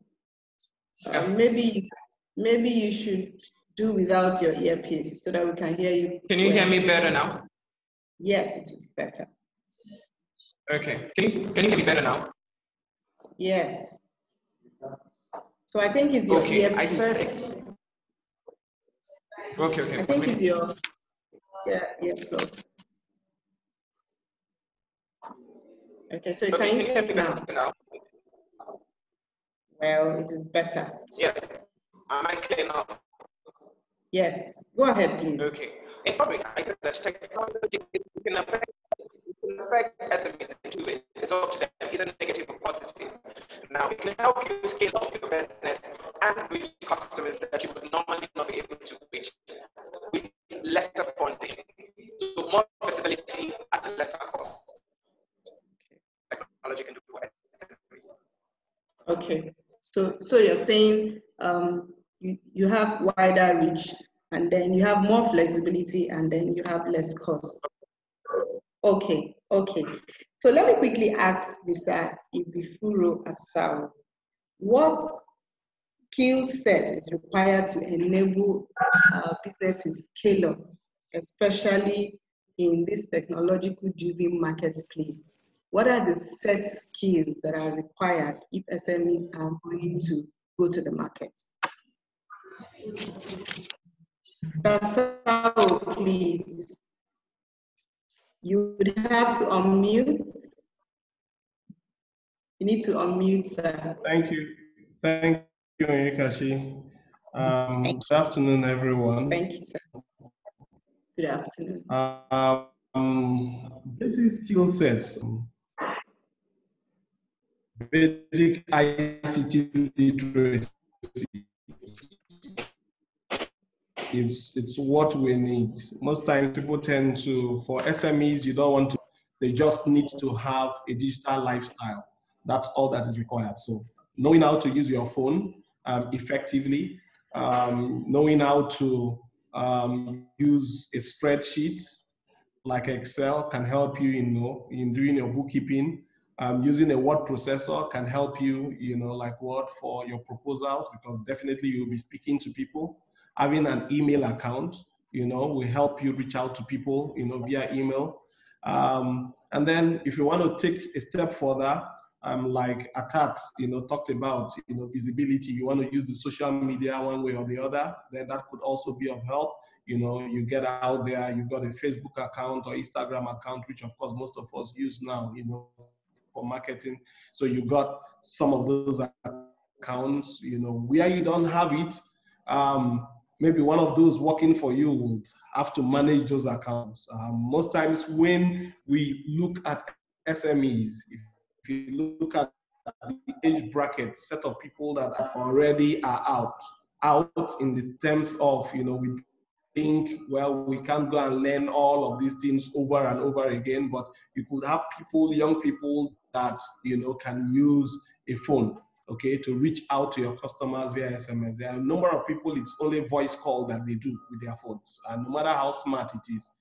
Maybe you should do without your earpiece so that we can hear you. Can you hear me better now? Yes, it is better. Okay. Can you hear me better now? Yes. So I think it's your earpiece. I said it. Okay. I think it's your earplug. Okay, so can you speak now? Well, it is better. Yeah. Am I clear now? Yes. Go ahead, please. Okay. In summary, I said that technology can affect SMEs in two ways. It's up to them, either negative or positive. Now, it can help you scale up your business and reach customers that you would normally not be able to reach with lesser funding. So more flexibility at a lesser cost. Technology can do for SMEs. Okay. So you're saying you have wider reach, and then you have more flexibility, and then you have less cost. Okay. So let me quickly ask Mr. Ibifuro Asau, what skill set is required to enable businesses scale up, especially in this technological-driven marketplace? What are the set skills that are required if SMEs are going to go to the market? Asau, please. You would have to unmute. You need to unmute, sir. Thank you, Onyekachi. Good afternoon, everyone. Thank you, sir. Good afternoon. Basic skill sets. Basic ICT literacy. It's what we need. Most times people tend to, for SMEs, you don't want to, they just need to have a digital lifestyle. That's all that is required. So knowing how to use your phone effectively, knowing how to use a spreadsheet like Excel can help you, in doing your bookkeeping. Using a word processor can help you, like Word for your proposals, because definitely you'll be speaking to people. Having an email account, will help you reach out to people, via email. And then if you want to take a step further, like Atat, talked about, visibility, you want to use the social media one way or the other, then that could also be of help. You get out there, you've got a Facebook account or Instagram account, which of course most of us use now, for marketing. So you got some of those accounts, where you don't have it, maybe one of those working for you would have to manage those accounts. Most times when we look at SMEs, if you look at the age bracket set of people that already are out in the terms of, we think, well, we can't go and learn all of these things over and over again, but you could have people, young people that, can use a phone, okay, to reach out to your customers via SMS. There are a number of people, it's only voice call that they do with their phones. And no matter how smart it is,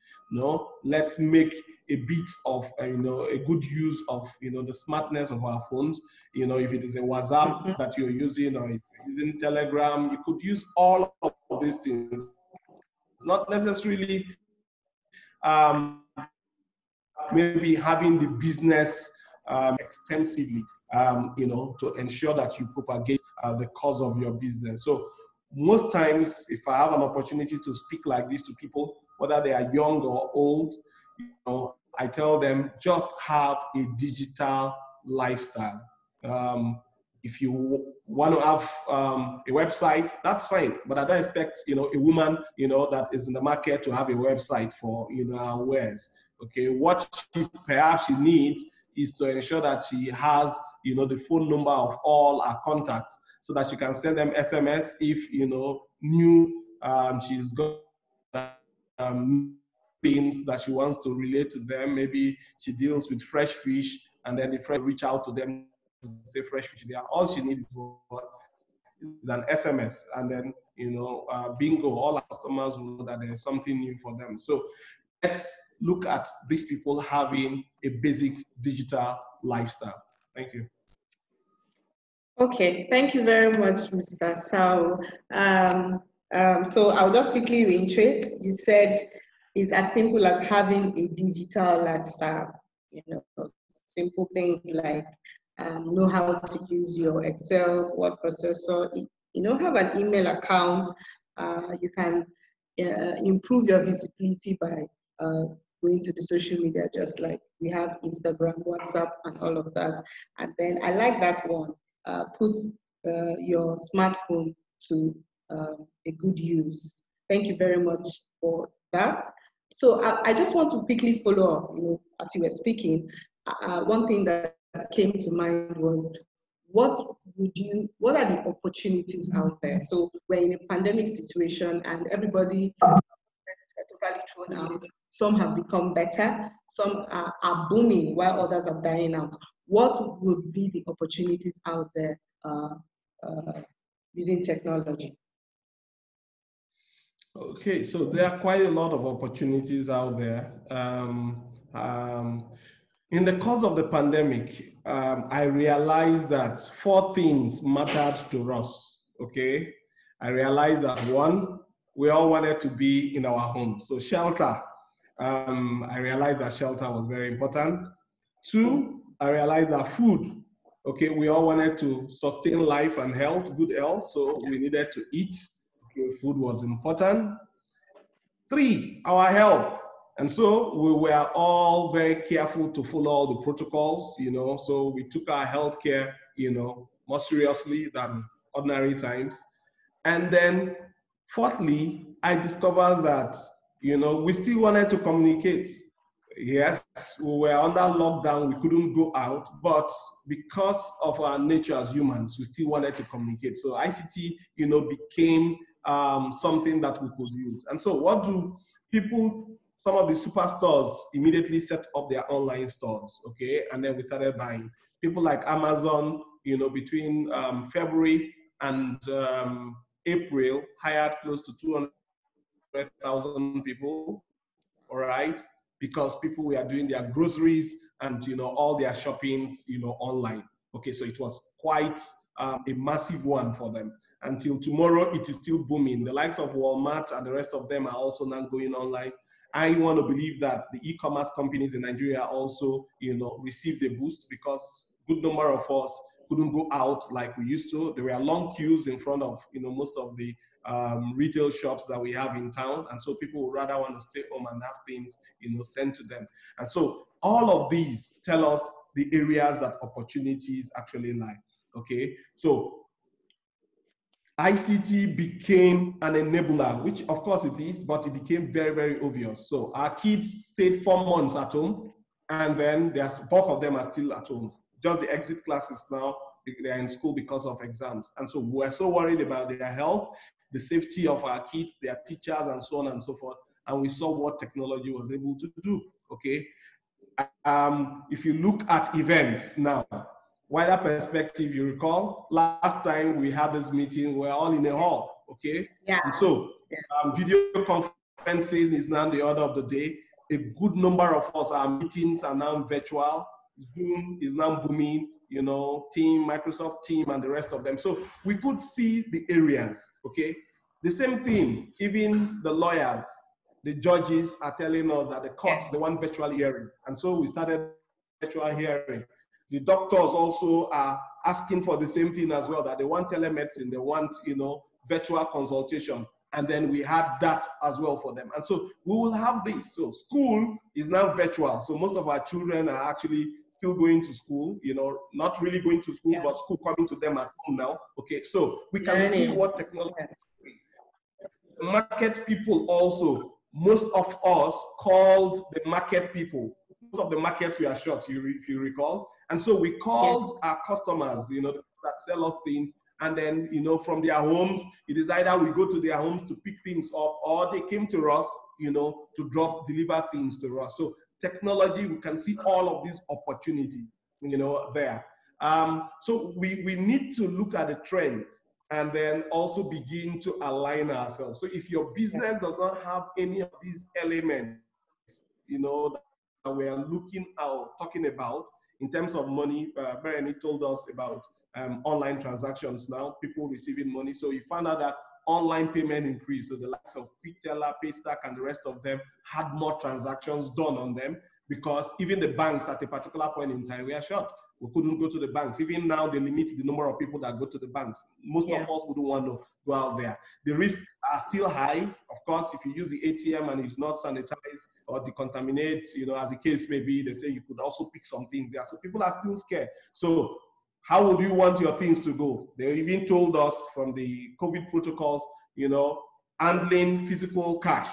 let's make a bit of, a good use of, the smartness of our phones. If it is a WhatsApp that you're using, or if you're using Telegram, you could use all of these things. Not necessarily maybe having the business extensively, to ensure that you propagate the cause of your business. So most times, if I have an opportunity to speak like this to people, whether they are young or old, I tell them just have a digital lifestyle. If you want to have a website, that's fine. But I don't expect, a woman, that is in the market to have a website for, her wares. Okay, what perhaps she needs is to ensure that she has the phone number of all our contacts so that she can send them SMS if, she's got things that she wants to relate to them. Maybe she deals with fresh fish, and then the fresh reach out to them to say fresh fish is there. All she needs is an SMS, and then bingo, all our customers will know that there is something new for them. So let's look at these people having a basic digital lifestyle. Thank you. Okay, thank you very much, Mr. Sao. So I'll just quickly reiterate. You said it's as simple as having a digital lifestyle. Simple things like know how to use your Excel, word processor, have an email account. You can improve your visibility by going to the social media, just like we have Instagram, WhatsApp, and all of that. And then I like that one. Put your smartphone to a good use. Thank you very much for that. So I just want to quickly follow up, as you were speaking. One thing that came to mind was, what are the opportunities out there? So we're in a pandemic situation and everybody is totally thrown out. Some have become better, some are booming while others are dying out. What would be the opportunities out there using technology? Okay, so there are quite a lot of opportunities out there. In the course of the pandemic, I realized that 4 things mattered to us, okay? I realized that 1, we all wanted to be in our homes. So shelter, I realized that shelter was very important. 2, I realized that food, okay, we all wanted to sustain life and health, good health, so we needed to eat. Okay, food was important. 3, our health. And so we were all very careful to follow all the protocols, so we took our healthcare, more seriously than ordinary times. And then 4thly, I discovered that, we still wanted to communicate. Yes, we were under lockdown, we couldn't go out, but because of our nature as humans, we still wanted to communicate. So ICT, became something that we could use. And so what do people, some of the superstores immediately set up their online stores, okay? And then we started buying. People like Amazon, between February and April, hired close to 200,000 people, all right? Because people were doing their groceries and, all their shoppings, online. Okay, so it was quite a massive one for them. Until tomorrow, it is still booming. The likes of Walmart and the rest of them are also now going online. I want to believe that the e-commerce companies in Nigeria also, received a boost because a good number of us couldn't go out like we used to. There were long queues in front of, most of the retail shops that we have in town. And so people would rather want to stay home and have things, sent to them. And so all of these tell us the areas that opportunities actually lie, okay? So ICT became an enabler, which of course it is, but it became very, very obvious. So our kids stayed 4 months at home, and then bulk of them are still at home. Just the exit classes now, they're in school because of exams. And so we're so worried about their health, the safety of our kids, their teachers, and so on and so forth. And we saw what technology was able to do, okay? If you look at events now, wider perspective, you recall, last time we had this meeting, we're all in a hall, okay? Yeah. And so video conferencing is now the order of the day. A good number of us, our meetings are now virtual. Zoom is now booming, Team, Microsoft Team, and the rest of them. So we could see the areas, okay? The same thing, even the lawyers, the judges are telling us that the courts, they want virtual hearing. And so we started virtual hearing. The doctors also are asking for the same thing as well, that they want telemedicine, they want, virtual consultation. And then we had that as well for them. And so we will have this. So school is now virtual. So most of our children are actually still going to school, not really going to school, but school coming to them at home now. Okay, so we can see what technology is doing. The market people also, most of us called the market people. of the markets were shut, if you recall. And so we called our customers, that sell us things. And then, from their homes, it is either we go to their homes to pick things up, or they came to us, to deliver things to us. So technology, we can see all of these opportunities, there. So we need to look at the trend and then also begin to align ourselves. So if your business does not have any of these elements, that we are talking about in terms of money, Bernie told us about online transactions now, people receiving money. So you found out that online payment increased. So the likes of QuickTeller, Paystack, and the rest of them had more transactions done on them, because even the banks at a particular point in time were shut. We couldn't go to the banks. Even now, they limit the number of people that go to the banks. Most of us wouldn't want to go out there. The risks are still high. Of course, if you use the ATM and it's not sanitized or decontaminate, as the case may be, they say you could also pick some things there. So people are still scared. So how would you want your things to go? They even told us from the COVID protocols, handling physical cash,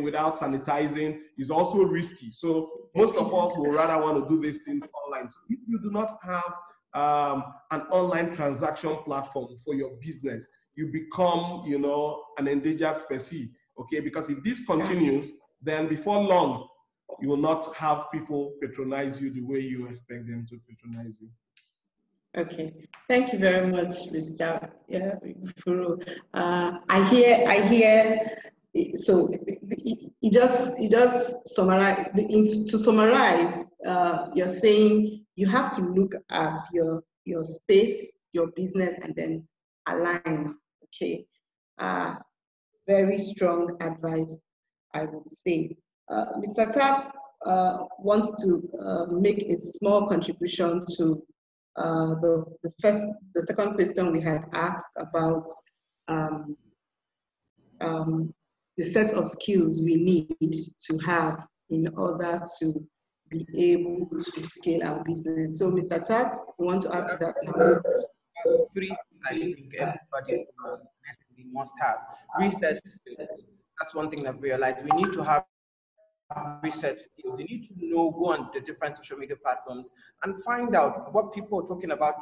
without sanitizing is also risky. So most of us will rather want to do these things online. So if you do not have an online transaction platform for your business, you become, an endangered species, Because if this continues, then before long, you will not have people patronize you the way you expect them to patronize you. Okay, thank you very much, Mr. Furu. I hear. So you just summarize. To summarize, you're saying you have to look at your space, your business, and then align. Okay, very strong advice, I would say. Mr. Tat wants to make a small contribution to the second question we had asked about the set of skills we need to have in order to be able to scale our business. So, Mr. Tat, you want to add to that now? Three things I think everybody must have. Research skills. That's one thing I've realized. We need to have research skills. You need to go on the different social media platforms and find out what people are talking about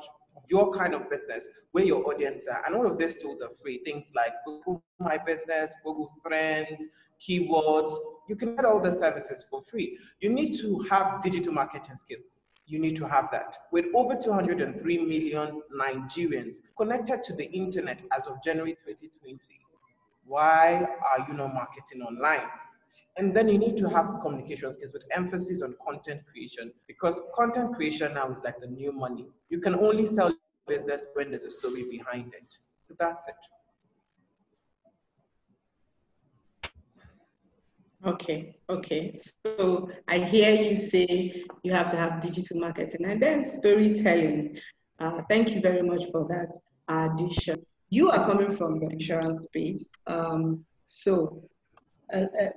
your kind of business, where your audience are. And all of these tools are free. Things like Google My Business, Google Trends, keywords. You can get all the services for free. You need to have digital marketing skills. You need to have that. With over 203 million Nigerians connected to the internet as of January 2020, why are you not marketing online? And then you need to have communication skills with emphasis on content creation, because content creation now is like the new money. You can only sell business when there's a story behind it. So that's it. Okay. So I hear you say you have to have digital marketing and then storytelling. Thank you very much for that addition. You are coming from the insurance space.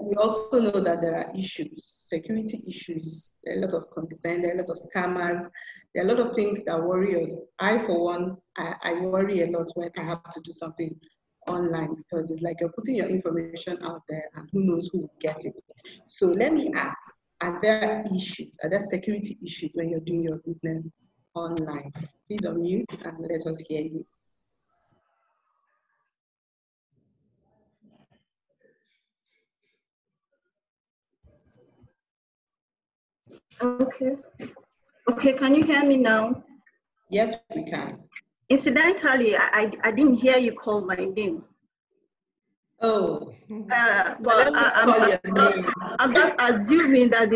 We also know that there are issues, security issues, a lot of concern, there are a lot of scammers, there are a lot of things that worry us. I, for one, I worry a lot when I have to do something online, because it's like you're putting your information out there and who knows who will get it. So let me ask, are there security issues when you're doing your business online? Please unmute and let us hear you. Okay, can you hear me now? Yes, we can. Incidentally, I didn't hear you call my name. Oh. Well, I'm just assuming that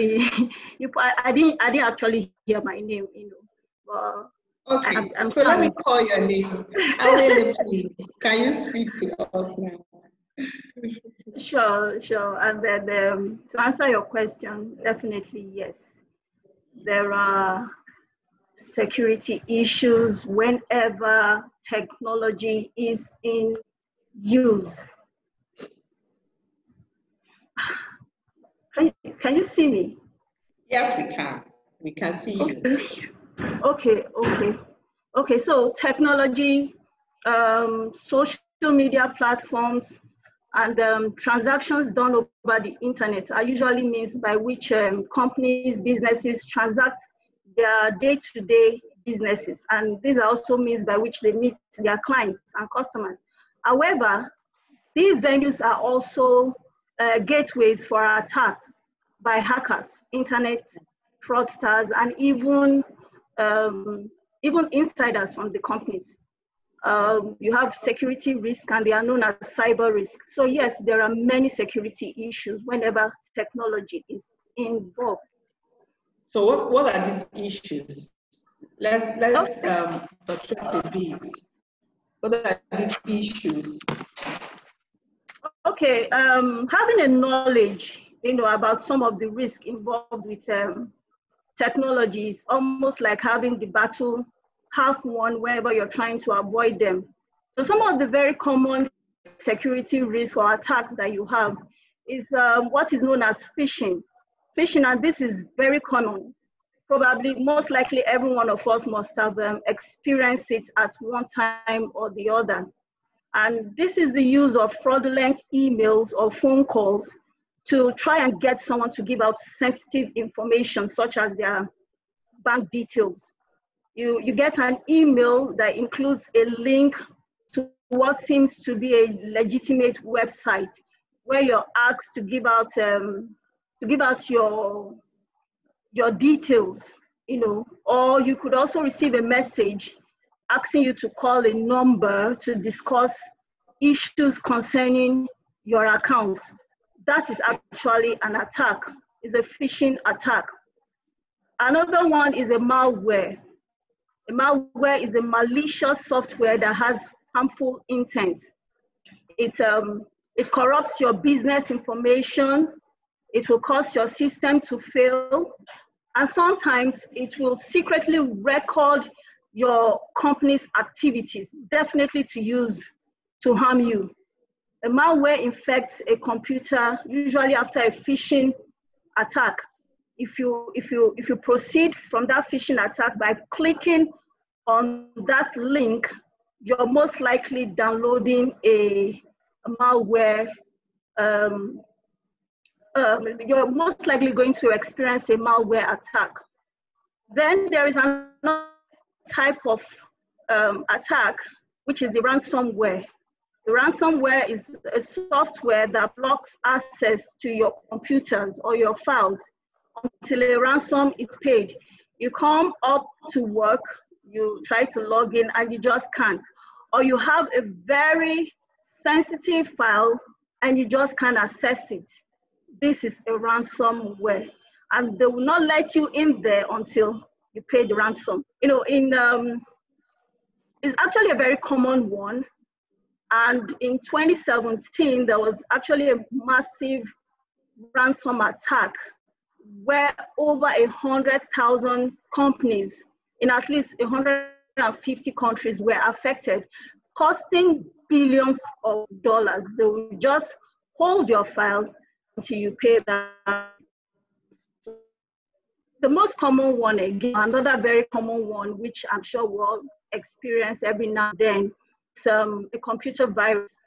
I didn't actually hear my name, But okay, so let me call your name. Awele, please. Can you speak to us now? Sure. And then to answer your question, definitely yes. There are security issues whenever technology is in use. Can you see me? Yes, we can. We can see you. Okay, so technology, social media platforms, And transactions done over the internet are usually means by which companies, businesses transact their day-to-day businesses. And these are also means by which they meet their clients and customers. However, these venues are also gateways for attacks by hackers, internet fraudsters, and even insiders from the companies. You have security risk, and they are known as cyber risk. So yes, there are many security issues whenever technology is involved. So what are these issues? Let's address a bit. What are these issues? Okay, having a knowledge, about some of the risk involved with technology is almost like having the battle half won wherever you're trying to avoid them. So some of the very common security risks or attacks that you have is what is known as phishing. Phishing, and this is very common. Probably, most likely, every one of us must have experienced it at one time or the other. And this is the use of fraudulent emails or phone calls to try and get someone to give out sensitive information, such as their bank details. You get an email that includes a link to what seems to be a legitimate website, where you're asked to give out your details, or you could also receive a message asking you to call a number to discuss issues concerning your account. That is actually an attack. It's a phishing attack. Another one is a malware. A malware is a malicious software that has harmful intent. It corrupts your business information. It will cause your system to fail. And sometimes it will secretly record your company's activities, definitely to use to harm you. A malware infects a computer, usually after a phishing attack. If you proceed from that phishing attack by clicking on that link, you're most likely downloading a malware. You're most likely going to experience a malware attack. Then there is another type of attack, which is the ransomware. The ransomware is a software that blocks access to your computers or your files until a ransom is paid. You come up to work, you try to log in, and you just can't. Or you have a very sensitive file and you just can't access it. This is a ransomware, and they will not let you in there until you pay the ransom. It's actually a very common one. And in 2017, there was actually a massive ransom attack where over 100,000 companies in at least 150 countries were affected, costing billions of dollars. They will just hold your file until you pay that. The most common one, again, another very common one, which I'm sure we all experience every now and then, is a computer virus.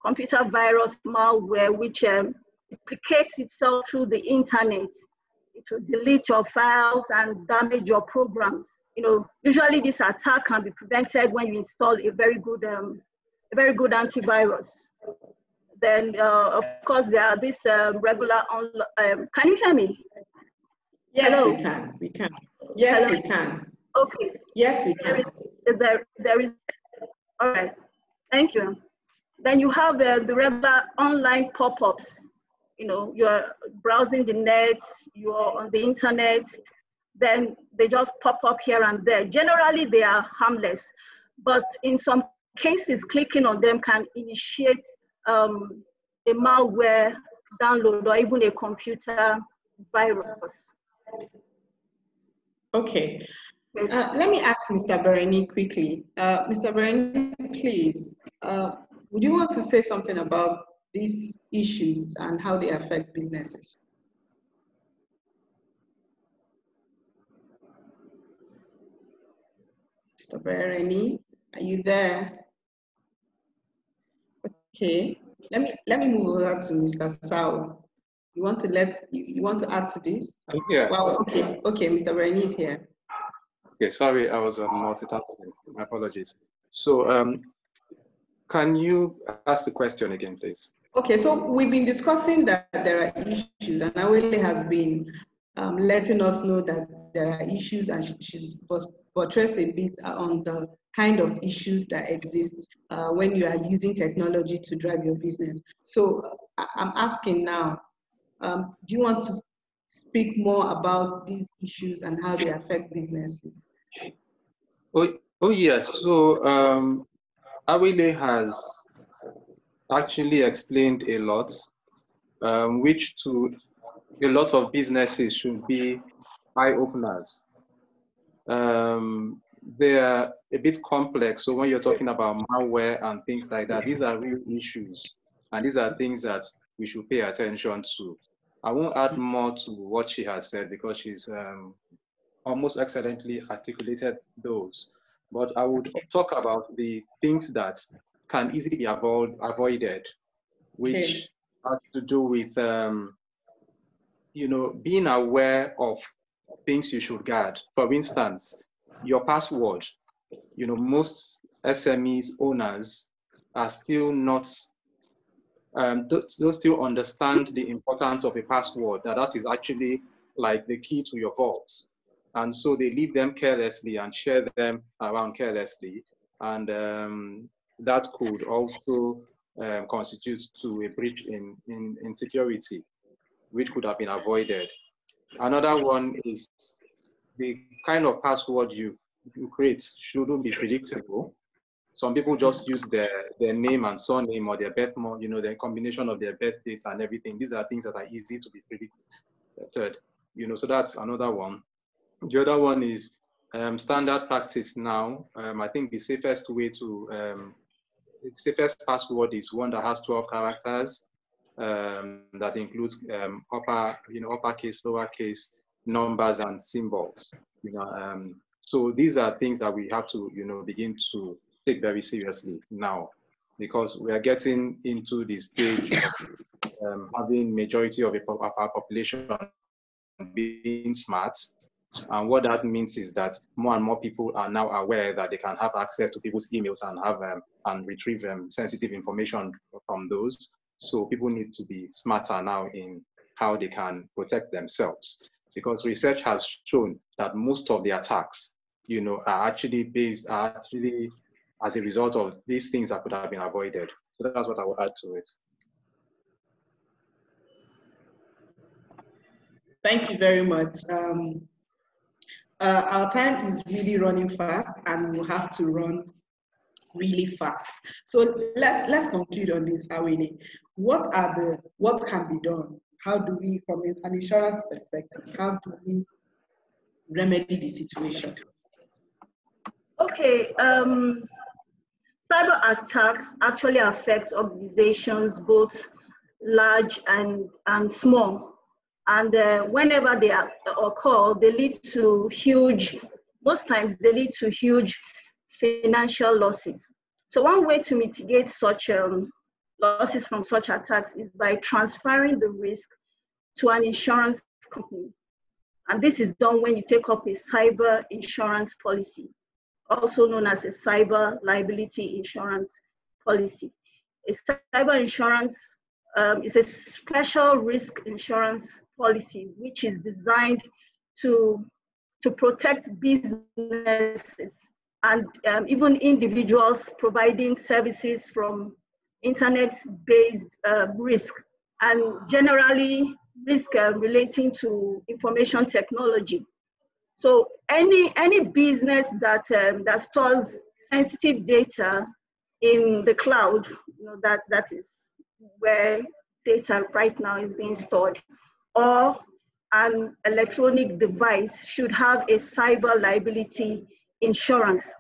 Computer virus malware, which replicates itself through the internet. It will delete your files and damage your programs. Usually this attack can be prevented when you install a very good antivirus. Then, of course, there are this regular online. Can you hear me? Yes, Hello? we can. Yes, Hello? we can. Okay. Yes, we can. There is, all right, thank you. Then you have the regular online pop-ups. You're browsing the net, you're on the internet, then they just pop up here and there. Generally, they are harmless, but in some cases, clicking on them can initiate a malware download or even a computer virus. Okay. Let me ask Mr. Bereni quickly. Mr. Bereni, please, would you want to say something about these issues and how they affect businesses? Mr. Bereni, are you there? Okay, let me move over to Mr. Sao. You want to add to this? Yeah. Wow. Okay, Mr. Bernie is here. Okay, sorry, I was multitasking. My apologies. So, can you ask the question again, please? Okay, so we've been discussing that there are issues, and Awele has been letting us know that there are issues, and she's buttressed a bit on the kind of issues that exist when you are using technology to drive your business. So I'm asking now, do you want to speak more about these issues and how they affect businesses? Oh yes. So Awele has actually explained a lot, which to a lot of businesses should be eye-openers. They are a bit complex. So when you're talking about malware and things like that, these are real issues. And these are things that we should pay attention to. I won't add more to what she has said because she's almost excellently articulated those. But I would talk about the things that can easily be avoided, which has to do with being aware of things you should guard. For instance, your password. Most SMEs owners are still not, don't still understand the importance of a password, that is actually like the key to your vault. And so they leave them carelessly and share them around carelessly. And that could also constitute to a breach in security, which could have been avoided. Another one is the kind of password you create shouldn't be predictable. Some people just use their name and surname or their birth month, the combination of their birth dates and everything. These are things that are easy to be predicted, so that's another one. The other one is standard practice now. I think the safest way to, the safest password is one that has 12 characters, that includes uppercase, lowercase, numbers, and symbols. So these are things that we have to, begin to take very seriously now, because we are getting into the stage of having majority of our population being smart. And what that means is that more and more people are now aware that they can have access to people's emails and have and retrieve sensitive information from those. So people need to be smarter now in how they can protect themselves, because research has shown that most of the attacks, are actually as a result of these things that could have been avoided. So that's what I will add to it. Thank you very much. Our time is really running fast, and we'll have to run really fast. So let's conclude on this, Awele. What can be done? How do we, from an insurance perspective, how do we remedy the situation? Okay, cyber attacks actually affect organizations, both large and small. And whenever they occur, they lead to most times they lead to huge financial losses. So one way to mitigate such losses from such attacks is by transferring the risk to an insurance company. And this is done when you take up a cyber insurance policy, also known as a cyber liability insurance policy. A cyber insurance is a special risk insurance policy which is designed to protect businesses and even individuals providing services from internet-based risk, and generally risk relating to information technology. So any business that stores sensitive data in the cloud, that is where data right now is being stored, or an electronic device should have a cyber liability insurance.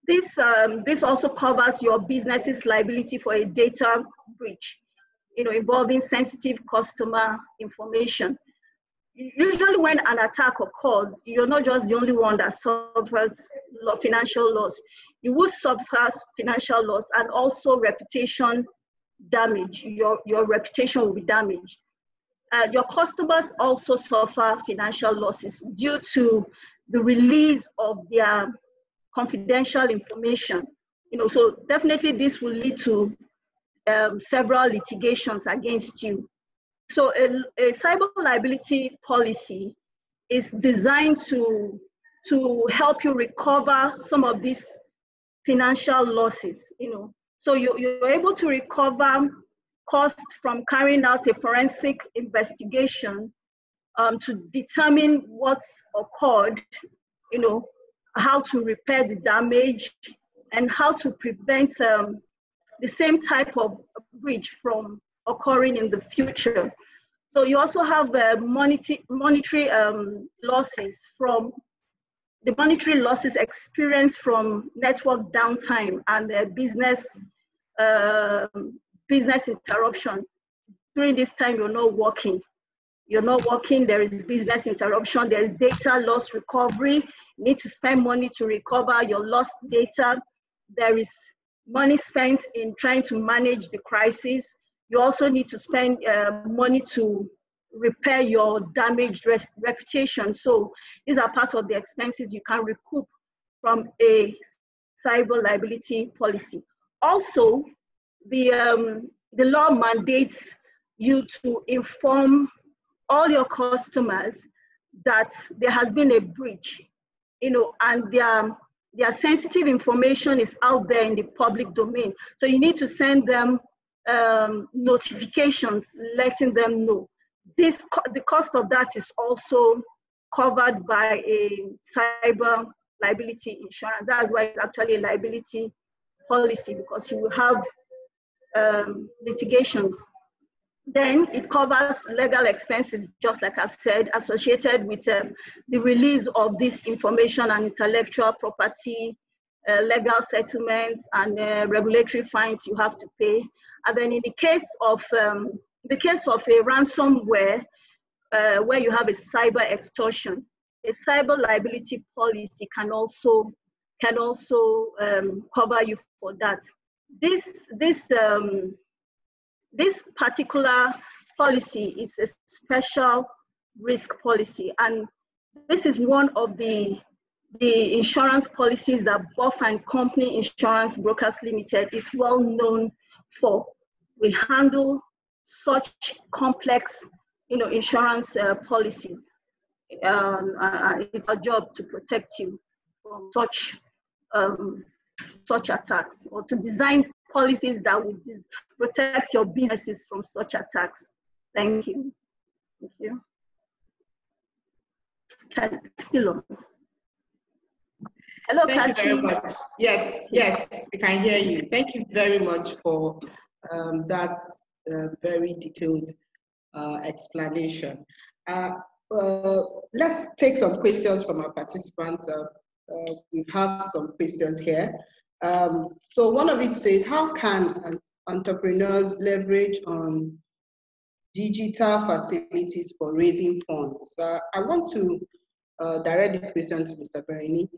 This also covers your business's liability for a data breach, involving sensitive customer information. usually when an attack occurs, you're not just the only one that suffers financial loss. You would suffer financial loss and also reputation damage. Your reputation will be damaged. Your customers also suffer financial losses due to the release of their confidential information. So definitely this will lead to several litigations against you. So a cyber liability policy is designed to help you recover some of these financial losses. So you're able to recover costs from carrying out a forensic investigation to determine what's occurred, how to repair the damage, and how to prevent the same type of breach from occurring in the future. So you also have monetary losses from the monetary losses experienced from network downtime and business interruption. During this time, you're not working. There is business interruption, there's data loss recovery. You need to spend money to recover your lost data. There is money spent in trying to manage the crisis. You also need to spend money to repair your damaged reputation. So these are part of the expenses you can recoup from a cyber liability policy. Also, the law mandates you to inform all your customers that there has been a breach, and their sensitive information is out there in the public domain. So you need to send them notifications letting them know. The cost of that is also covered by a cyber liability insurance. That's why it's actually a liability policy, because you will have litigations. Then it covers legal expenses, just like I've said, associated with the release of this information and intellectual property, legal settlements, and regulatory fines you have to pay. And then in the case of a ransomware, where you have a cyber extortion, a cyber liability policy can also cover you for that. This particular policy is a special risk policy, and this is one of the insurance policies that Buff & Company Insurance Brokers Limited is well known for. We handle such complex, insurance policies. It's our job to protect you from such attacks, or to design policies that would protect your businesses from such attacks. Thank you. Thank you. Still on. Hello, Thank Kachi. you very much. Yes, we can hear you. Thank you very much for that very detailed explanation. Let's take some questions from our participants. We have some questions here. So one of it says, how can entrepreneurs leverage on digital facilities for raising funds? I want to direct this question to Mr. Berini.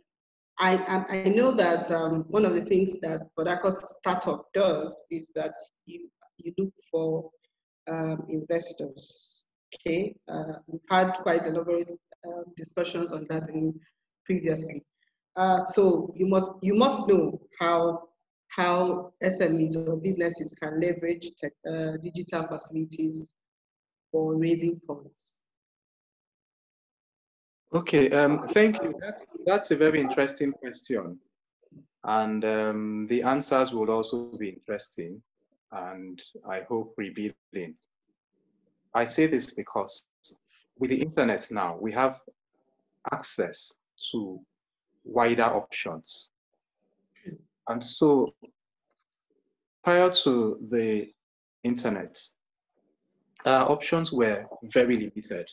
I know that one of the things that Vodacom Startup does is that you look for investors. Okay, we've had quite elaborate discussions on that previously. So you must know how SMEs or businesses can leverage digital facilities for raising funds. Okay, thank you. That's a very interesting question, and the answers will also be interesting, and I hope revealing. I say this because with the internet now, we have access to wider options. And so prior to the internet, options were very limited.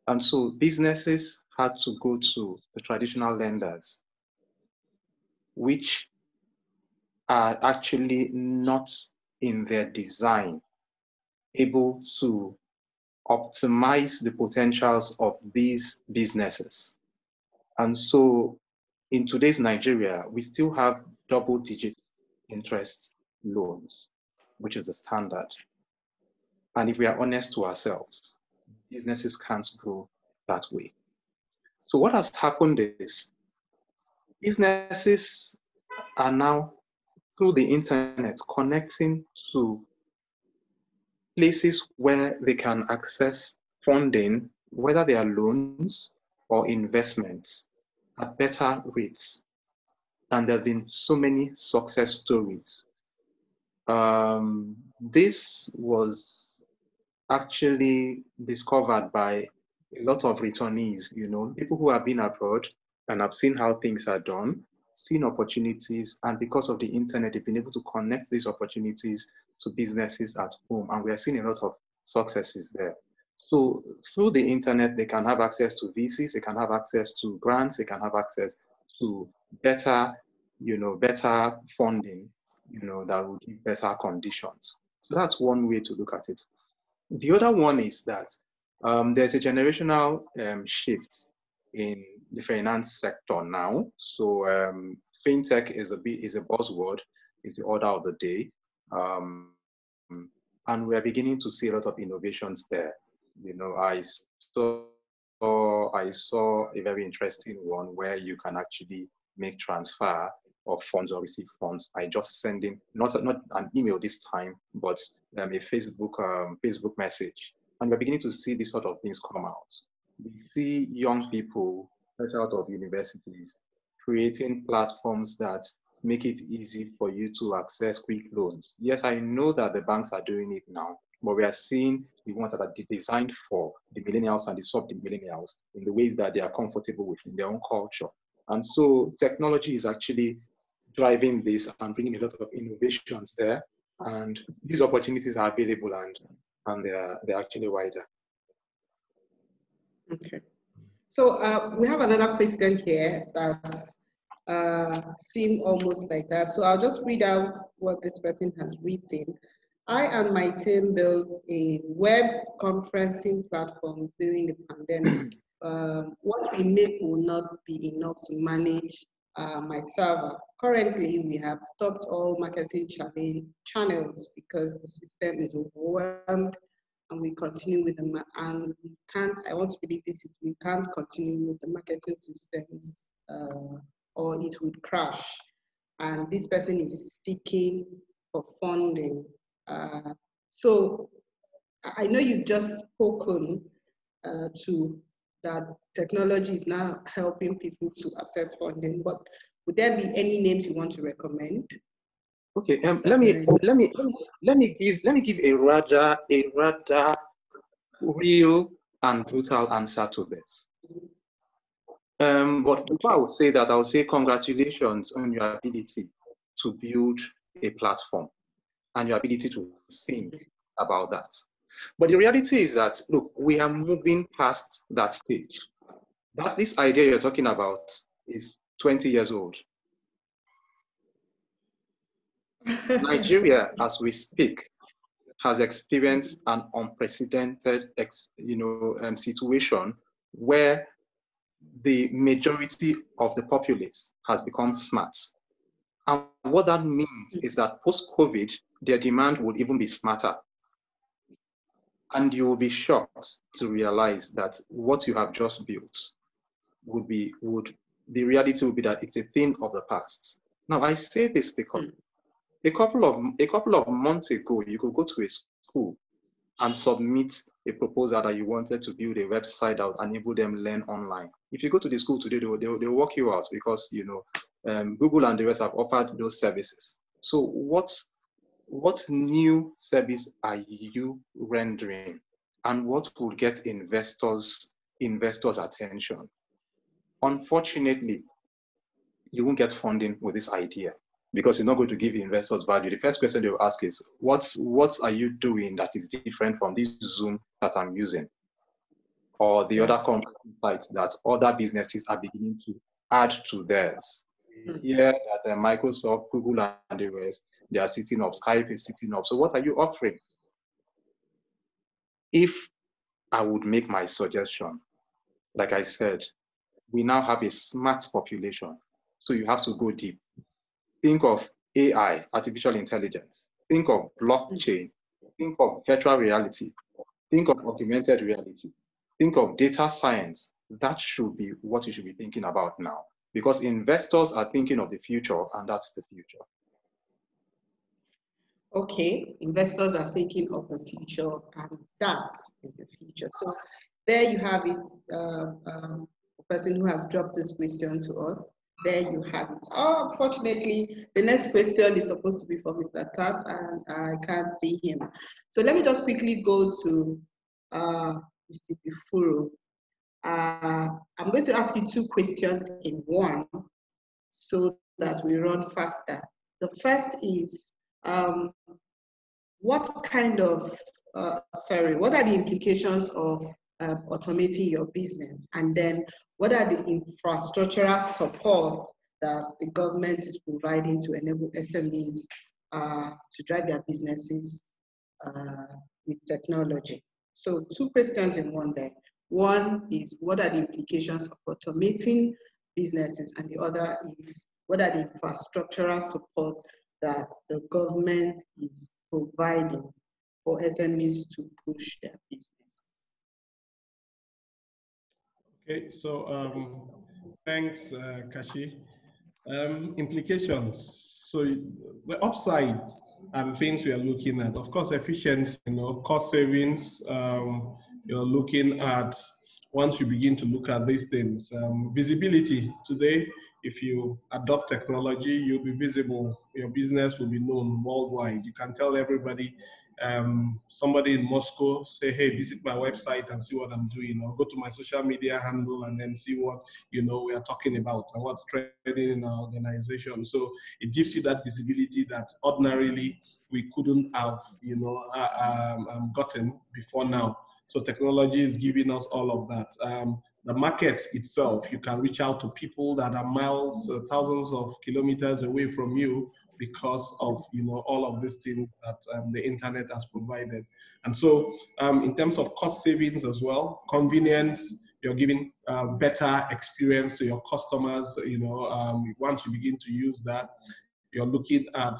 And so businesses had to go to the traditional lenders, which are actually not in their design able to optimize the potentials of these businesses. And so in today's Nigeria, we still have double-digit interest loans, which is the standard. And if we are honest to ourselves, businesses can't grow that way. So what has happened is businesses are now, through the internet, connecting to places where they can access funding, whether they are loans or investments, at better rates. And there have been so many success stories. This was actually discovered by a lot of returnees, people who have been abroad and have seen how things are done, seen opportunities, and because of the internet, they've been able to connect these opportunities to businesses at home, and we are seeing a lot of successes there. So through the internet, they can have access to VCs, they can have access to grants, they can have access to better funding, that will give better conditions. So that's one way to look at it. The other one is that there's a generational shift in the finance sector now. So fintech is a buzzword, is the order of the day. And we are beginning to see a lot of innovations there. I saw a very interesting one where you can actually make transfer of funds or receive funds. I just send in, not an email this time, but a Facebook message. And we're beginning to see these sort of things come out. We see young people, fresh out of universities, creating platforms that make it easy for you to access quick loans. Yes, I know that the banks are doing it now, but we are seeing the ones that are designed for the millennials and the sub-millennials in the ways that they are comfortable with in their own culture. And so technology is actually driving this and bringing a lot of innovations there. And these opportunities are available and they're actually wider. Okay. So we have another question here that seem almost like that. So I'll just read out what this person has written. I and my team built a web conferencing platform during the pandemic. What we make will not be enough to manage my server. Currently, we have stopped all marketing channels because the system is overwhelmed, and we continue with them. And we can't, I want to believe this is, we can't continue with the marketing systems or it would crash. And this person is seeking for funding. So I know you've just spoken to that technology is now helping people to access funding, but would there be any names you want to recommend? Okay, let me give a rather real and brutal answer to this. But before I would say that, I would say congratulations on your ability to build a platform and your ability to think about that. But the reality is that, look, we are moving past that stage. That this idea you're talking about is 20 years old. Nigeria, as we speak, has experienced an unprecedented situation where the majority of the populace has become smart. And what that means is that post-COVID, their demand would even be smarter. And you will be shocked to realize that what you have just built the reality would be that it's a thing of the past. Now, I say this because a couple of months ago, you could go to a school and submit a proposal that you wanted to build a website that would enable them learn online. If you go to the school today, they'll work you out because Google and the rest have offered those services. So what new service are you rendering, and what will get investors' attention? Unfortunately, you won't get funding with this idea because it's not going to give investors value. The first question they will ask is, what are you doing that is different from this Zoom that I'm using? Or the other conference sites that other businesses are beginning to add to theirs. Here that Microsoft, Google, and the rest, they are sitting up, Skype is sitting up. So what are you offering? If I would make my suggestion. Like I said, we now have a smart population. So you have to go deep. Think of AI, artificial intelligence. Think of blockchain. Think of virtual reality. Think of augmented reality. Think of data science. That should be what you should be thinking about now, because investors are thinking of the future, and that's the future. Okay, investors are thinking of the future, and that is the future. So there you have it, the person who has dropped this question to us. There you have it. Oh, unfortunately, the next question is supposed to be for Mr. Tat, and I can't see him. So let me just quickly go to Mr. Bifuru. I'm going to ask you two questions in one so that we run faster. The first is, what are the implications of automating your business? And then what are the infrastructural support that the government is providing to enable SMEs to drive their businesses with technology? So two questions in one there. One is, what are the implications of automating businesses? And the other is, what are the infrastructural support that the government is providing for SMEs to push their business? Okay, so thanks, Kashi. Implications. So the upside and things we are looking at, of course, efficiency, cost savings. You're looking at, once you begin to look at these things, visibility. Today, if you adopt technology, you'll be visible. Your business will be known worldwide. You can tell everybody. Somebody in Moscow say, hey, visit my website and see what I'm doing, or go to my social media handle and then see what we are talking about and what's trending in our organization. So it gives you that visibility that ordinarily we couldn't have gotten before now. So technology is giving us all of that. The market itself, you can reach out to people that are miles, thousands of kilometers away from you, because of all of these things that the internet has provided. And so in terms of cost savings as well, convenience, you're giving better experience to your customers. Once you begin to use that, you're looking at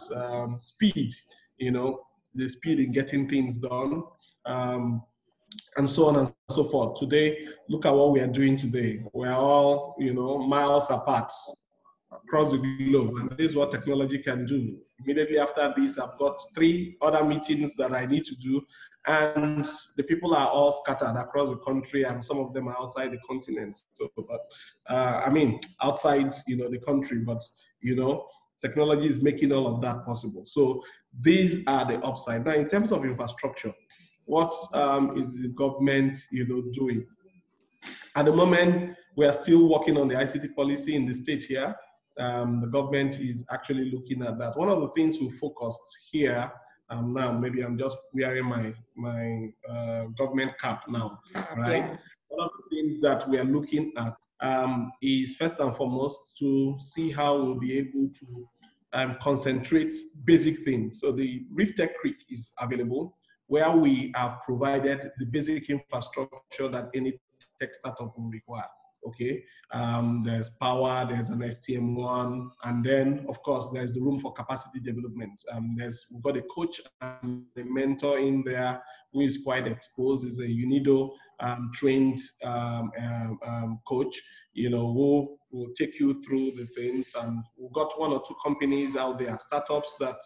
speed, the speed in getting things done, and so on and so forth. Today, look at what we are doing today. We're all miles apart across the globe, and this is what technology can do. Immediately after this, I've got 3 other meetings that I need to do, and the people are all scattered across the country, and some of them are outside the continent. So, but outside, the country, but technology is making all of that possible. So these are the upside. Now, in terms of infrastructure, what is the government, doing? At the moment, we are still working on the ICT policy in the state here. The government is actually looking at that. One of the things we focused here, now maybe I'm just wearing my government cap now, right? Yeah. One of the things that we are looking at is first and foremost to see how we'll be able to concentrate basic things. So the Reef Tech Creek is available, where we have provided the basic infrastructure that any tech startup will require. Okay, there's power, there's an STM1, and then of course there's the room for capacity development. We've got a coach and a mentor in there who is quite exposed. Is a UNIDO trained coach, who will take you through the things. And we've got 1 or 2 companies out there, startups that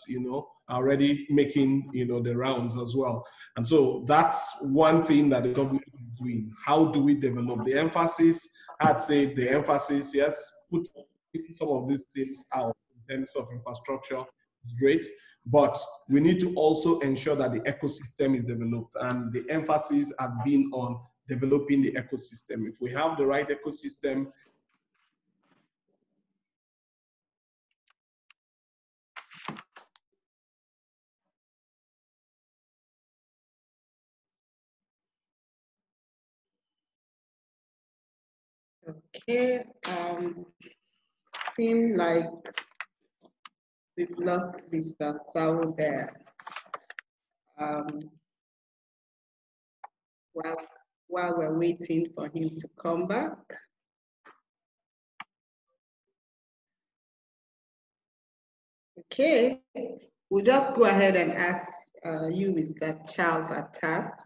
are already making the rounds as well. And so that's one thing that the government is doing. How do we develop the emphasis? I'd say the emphasis, yes, put some of these things out in terms of infrastructure is great, but we need to also ensure that the ecosystem is developed, and the emphasis has been on developing the ecosystem. If we have the right ecosystem, Okay, seems like we've lost Mr. Saul there. Well, while we're waiting for him to come back. Okay, we'll just go ahead and ask you, Mr. Charles Attat,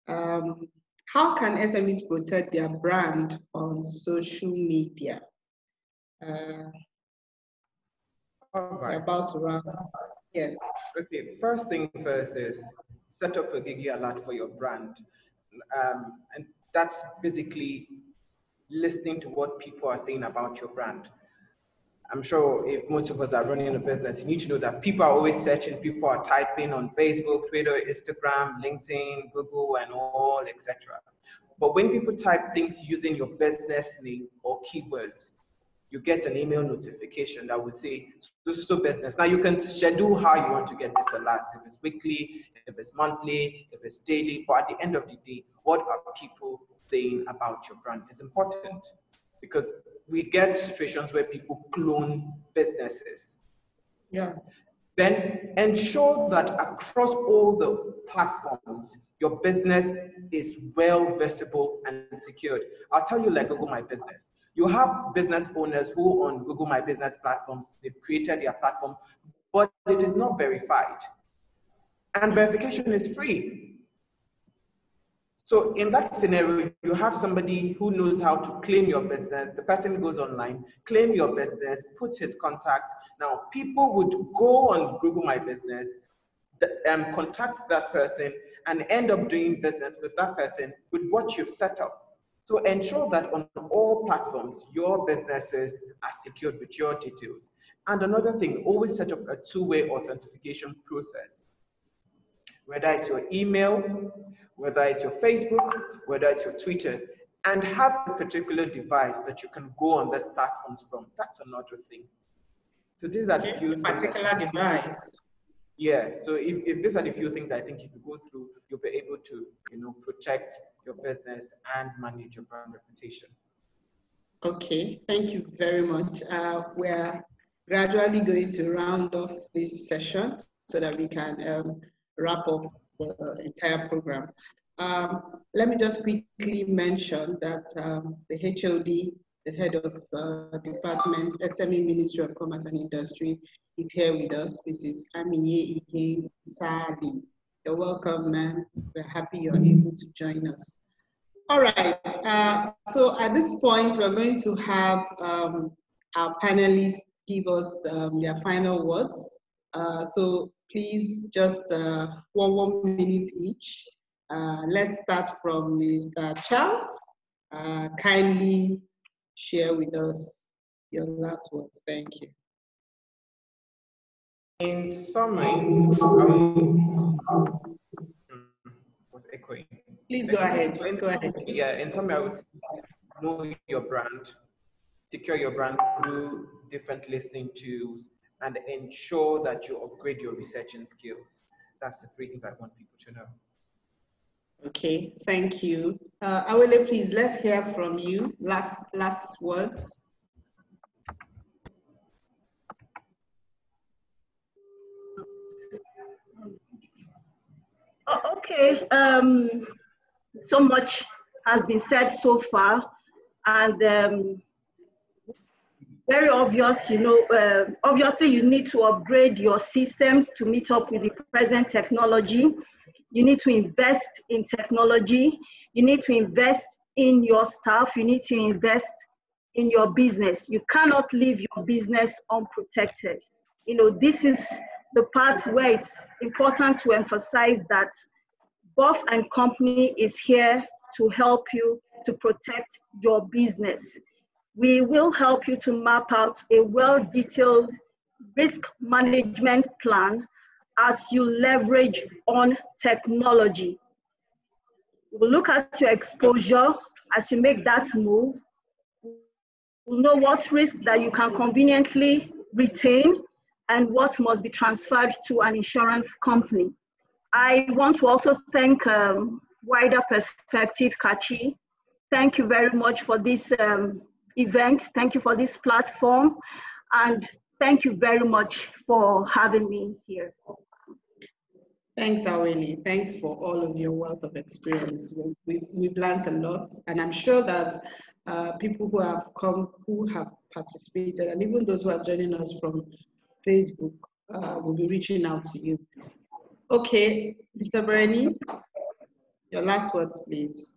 how can SMEs protect their brand on social media? All right. About to run. Yes. Okay, first thing first is set up a Gigi alert for your brand. And that's basically listening to what people are saying about your brand. I'm sure if most of us are running a business, you need to know that people are always searching, people are typing on Facebook, Twitter, Instagram, LinkedIn, Google, and all, etc. But when people type things using your business name or keywords, you get an email notification that would say, so business. Now you can schedule how you want to get this alert, if it's weekly, if it's monthly, if it's daily, but at the end of the day, what are people saying about your brand is important, because we get situations where people clone businesses. Yeah. Then ensure that across all the platforms, your business is well visible and secured. I'll tell you, like Google My Business. You have business owners who on Google My Business platforms, they've created their platform, but it is not verified. And verification is free. So in that scenario, you have somebody who knows how to claim your business. The person goes online, claim your business, puts his contact. Now, people would go on Google My Business, contact that person, and end up doing business with that person with what you've set up. So ensure that on all platforms, your businesses are secured with your details. And another thing, always set up a two-way authentication process. Whether it's your email, whether it's your Facebook, whether it's your Twitter, and have a particular device that you can go on these platforms from. That's another thing. So these are the few things. Particular device. Yeah, so if these are the few things I think if you go through, you'll be able to, protect your business and manage your brand reputation. Okay, thank you very much. We're gradually going to round off this session so that we can wrap up the entire program. Let me just quickly mention that the HOD, the head of department, SME Ministry of Commerce and Industry, is here with us, Mrs. Aminye Ike Sali. You're welcome, ma'am. We're happy you're able to join us. All right, so at this point, we're going to have our panelists give us their final words. So please just 1 minute each. Let's start from Mr. Charles. Kindly share with us your last words. Thank you. In summary, was echoing. Please go ahead. Go ahead. Yeah, in summary, I would say know your brand, secure your brand through different listening tools, and ensure that you upgrade your researching skills. That's the 3 things I want people to know. Okay, thank you. Awele, please, let's hear from you. Last words. Oh, okay. So much has been said so far, and very obvious, obviously you need to upgrade your system to meet up with the present technology. You need to invest in technology. You need to invest in your staff. You need to invest in your business. You cannot leave your business unprotected. This is the part where it's important to emphasize that Buff & Company is here to help you to protect your business. We will help you to map out a well-detailed risk management plan as you leverage on technology. We'll look at your exposure as you make that move. We'll know what risks that you can conveniently retain and what must be transferred to an insurance company. I want to also thank Wider Perspective, Kachi. Thank you very much for this event. Thank you for this platform. And thank you very much for having me here. Thanks, Aweli. Thanks for all of your wealth of experience. We've learned a lot, and I'm sure that people who have come, who have participated, and even those who are joining us from Facebook will be reaching out to you. Okay, Mr. Bernie, your last words, please.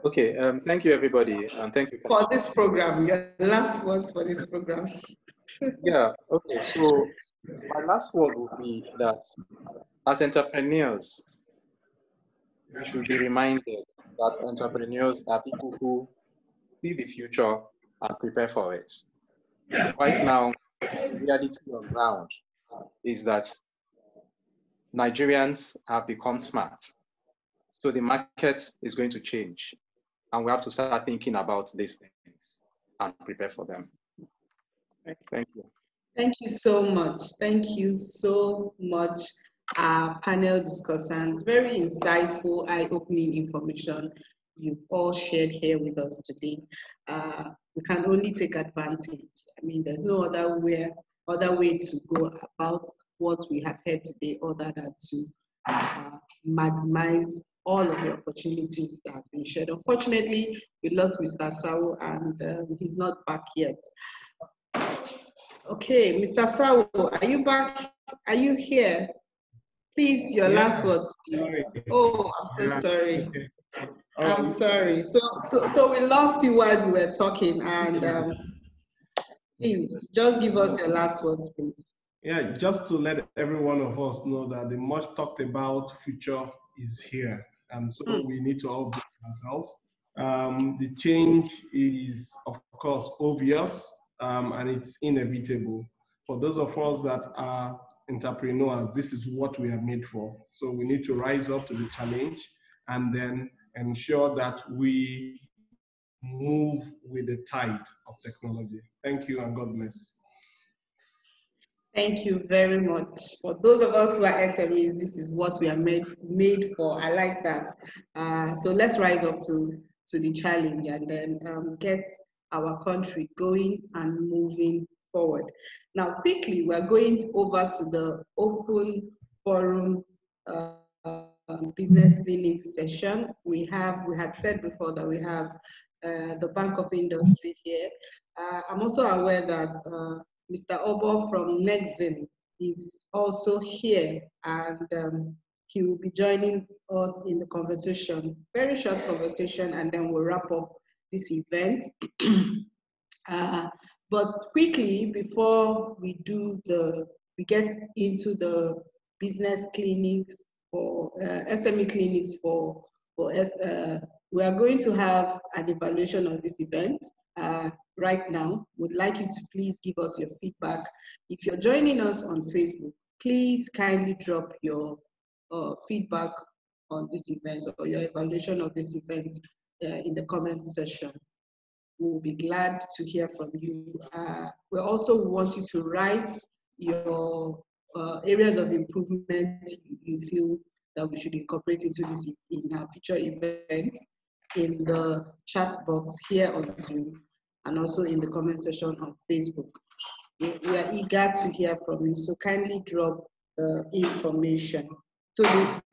Okay, thank you, everybody, and thank you for this program. Your last words for this program. Yeah. Okay. So my last word would be that as entrepreneurs, we should be reminded that entrepreneurs are people who see the future and prepare for it. Right now, the reality on ground is that Nigerians have become smart. So the market is going to change, and we have to start thinking about these things and prepare for them. Thank you. Thank you so much. Thank you so much, panel discussants. Very insightful, eye-opening information you've all shared here with us today. We can only take advantage. I mean, there's no other way to go about what we have heard today other than to maximize all of the opportunities that have been shared. Unfortunately, we lost Mr. Sao, and he's not back yet. Okay, Mr. Sao, are you back? Are you here? Please, your last words, please. Sorry. Oh, I'm so sorry. Okay. I'm sorry. So we lost you while we were talking, and please, just give us your last words, please. Yeah, just to let every one of us know that the much talked about future is here, and so we need to all bring ourselves. The change is, of course, obvious, and it's inevitable. For those of us that are entrepreneurs, this is what we are made for. So we need to rise up to the challenge and then ensure that we move with the tide of technology. Thank you, and God bless. Thank you very much. For those of us who are SMEs, this is what we are made for. I like that. So let's rise up to the challenge and then get our country going and moving forward. Now, quickly, we're going over to the open forum business clinic session. We had said before that we have the Bank of Industry here. I'm also aware that Mr. Obo from Nexim is also here, and he will be joining us in the conversation, very short conversation, and then we'll wrap up this event. But quickly, before we get into the business clinics for SME clinics we are going to have an evaluation of this event. Right now, would like you to please give us your feedback. If you're joining us on Facebook, please kindly drop your feedback on this event or your evaluation of this event in the comment section. We'll be glad to hear from you. We also want you to write your areas of improvement you feel that we should incorporate into this in our future events in the chat box here on Zoom, and also in the comment section on Facebook. We are eager to hear from you, so kindly drop the information. So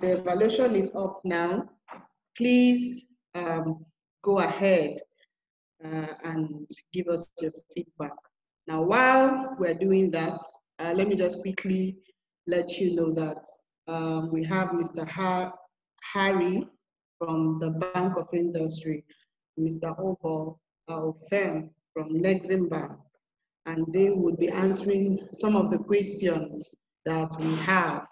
the evaluation is up now. Please go ahead and give us your feedback. Now, while we're doing that, let me just quickly let you know that we have Mr. Harry from the Bank of Industry, Mr. Obo Fem from Nexim Bank, and they would be answering some of the questions that we have.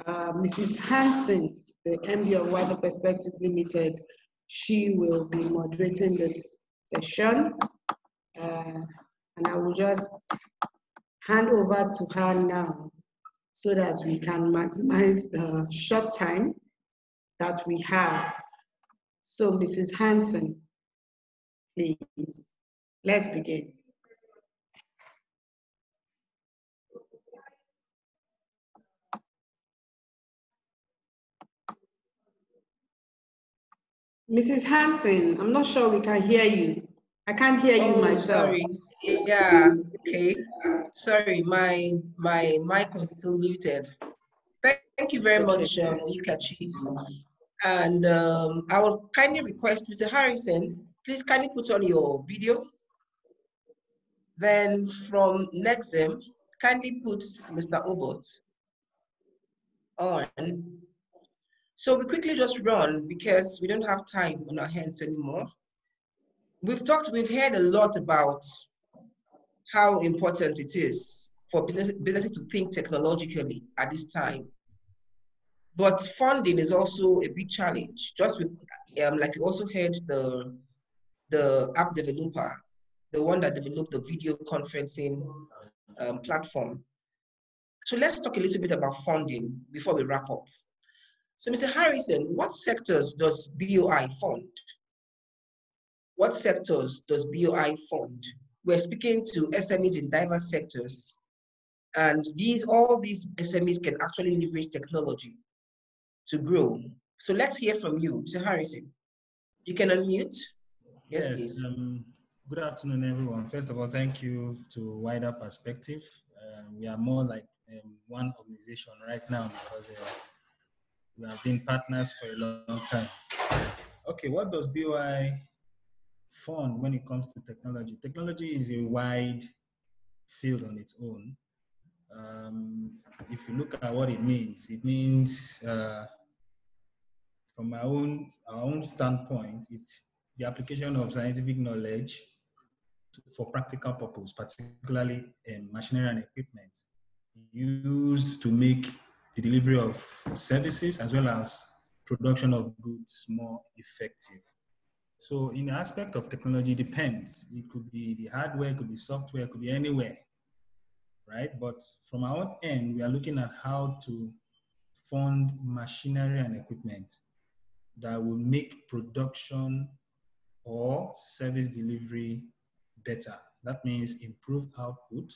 Mrs. Hansen, the MD of Wider Perspectives Limited, she will be moderating this session, and I will just hand over to her now so that we can maximize the short time that we have. So Mrs. Hansen, please, let's begin. Mrs. Hansen, I'm not sure we can hear you. I can't hear you myself. Sorry. Yeah, okay. Sorry, my mic was still muted. Thank you very much, Oyukachi. And I will kindly request Mr. Harrison, please kindly put on your video. Then from Nexem, kindly put Mr. Obot on. So we quickly just run because we don't have time on our hands anymore. We've heard a lot about how important it is for businesses to think technologically at this time. But funding is also a big challenge. Just with, like you also heard the app developer, the one that developed the video conferencing platform. So let's talk a little bit about funding before we wrap up. So Mr. Harrison, what sectors does BOI fund? What sectors does BOI fund? We're speaking to SMEs in diverse sectors, and all these SMEs can actually leverage technology to grow. So let's hear from you, Mr. Harrison. You can unmute. Yes, please. Good afternoon, everyone. First of all, thank you to Wider Perspective. We are more like one organization right now because we have been partners for a long time. Okay, what does BOI fund when it comes to technology? Technology is a wide field on its own. If you look at what it means from our own standpoint, it's the application of scientific knowledge for practical purpose, particularly machinery and equipment, used to make the delivery of services as well as production of goods more effective. So in the aspect of technology, it depends. It could be the hardware, it could be software, it could be anywhere, right? But from our own end, we are looking at how to fund machinery and equipment that will make production or service delivery better. That means improved output,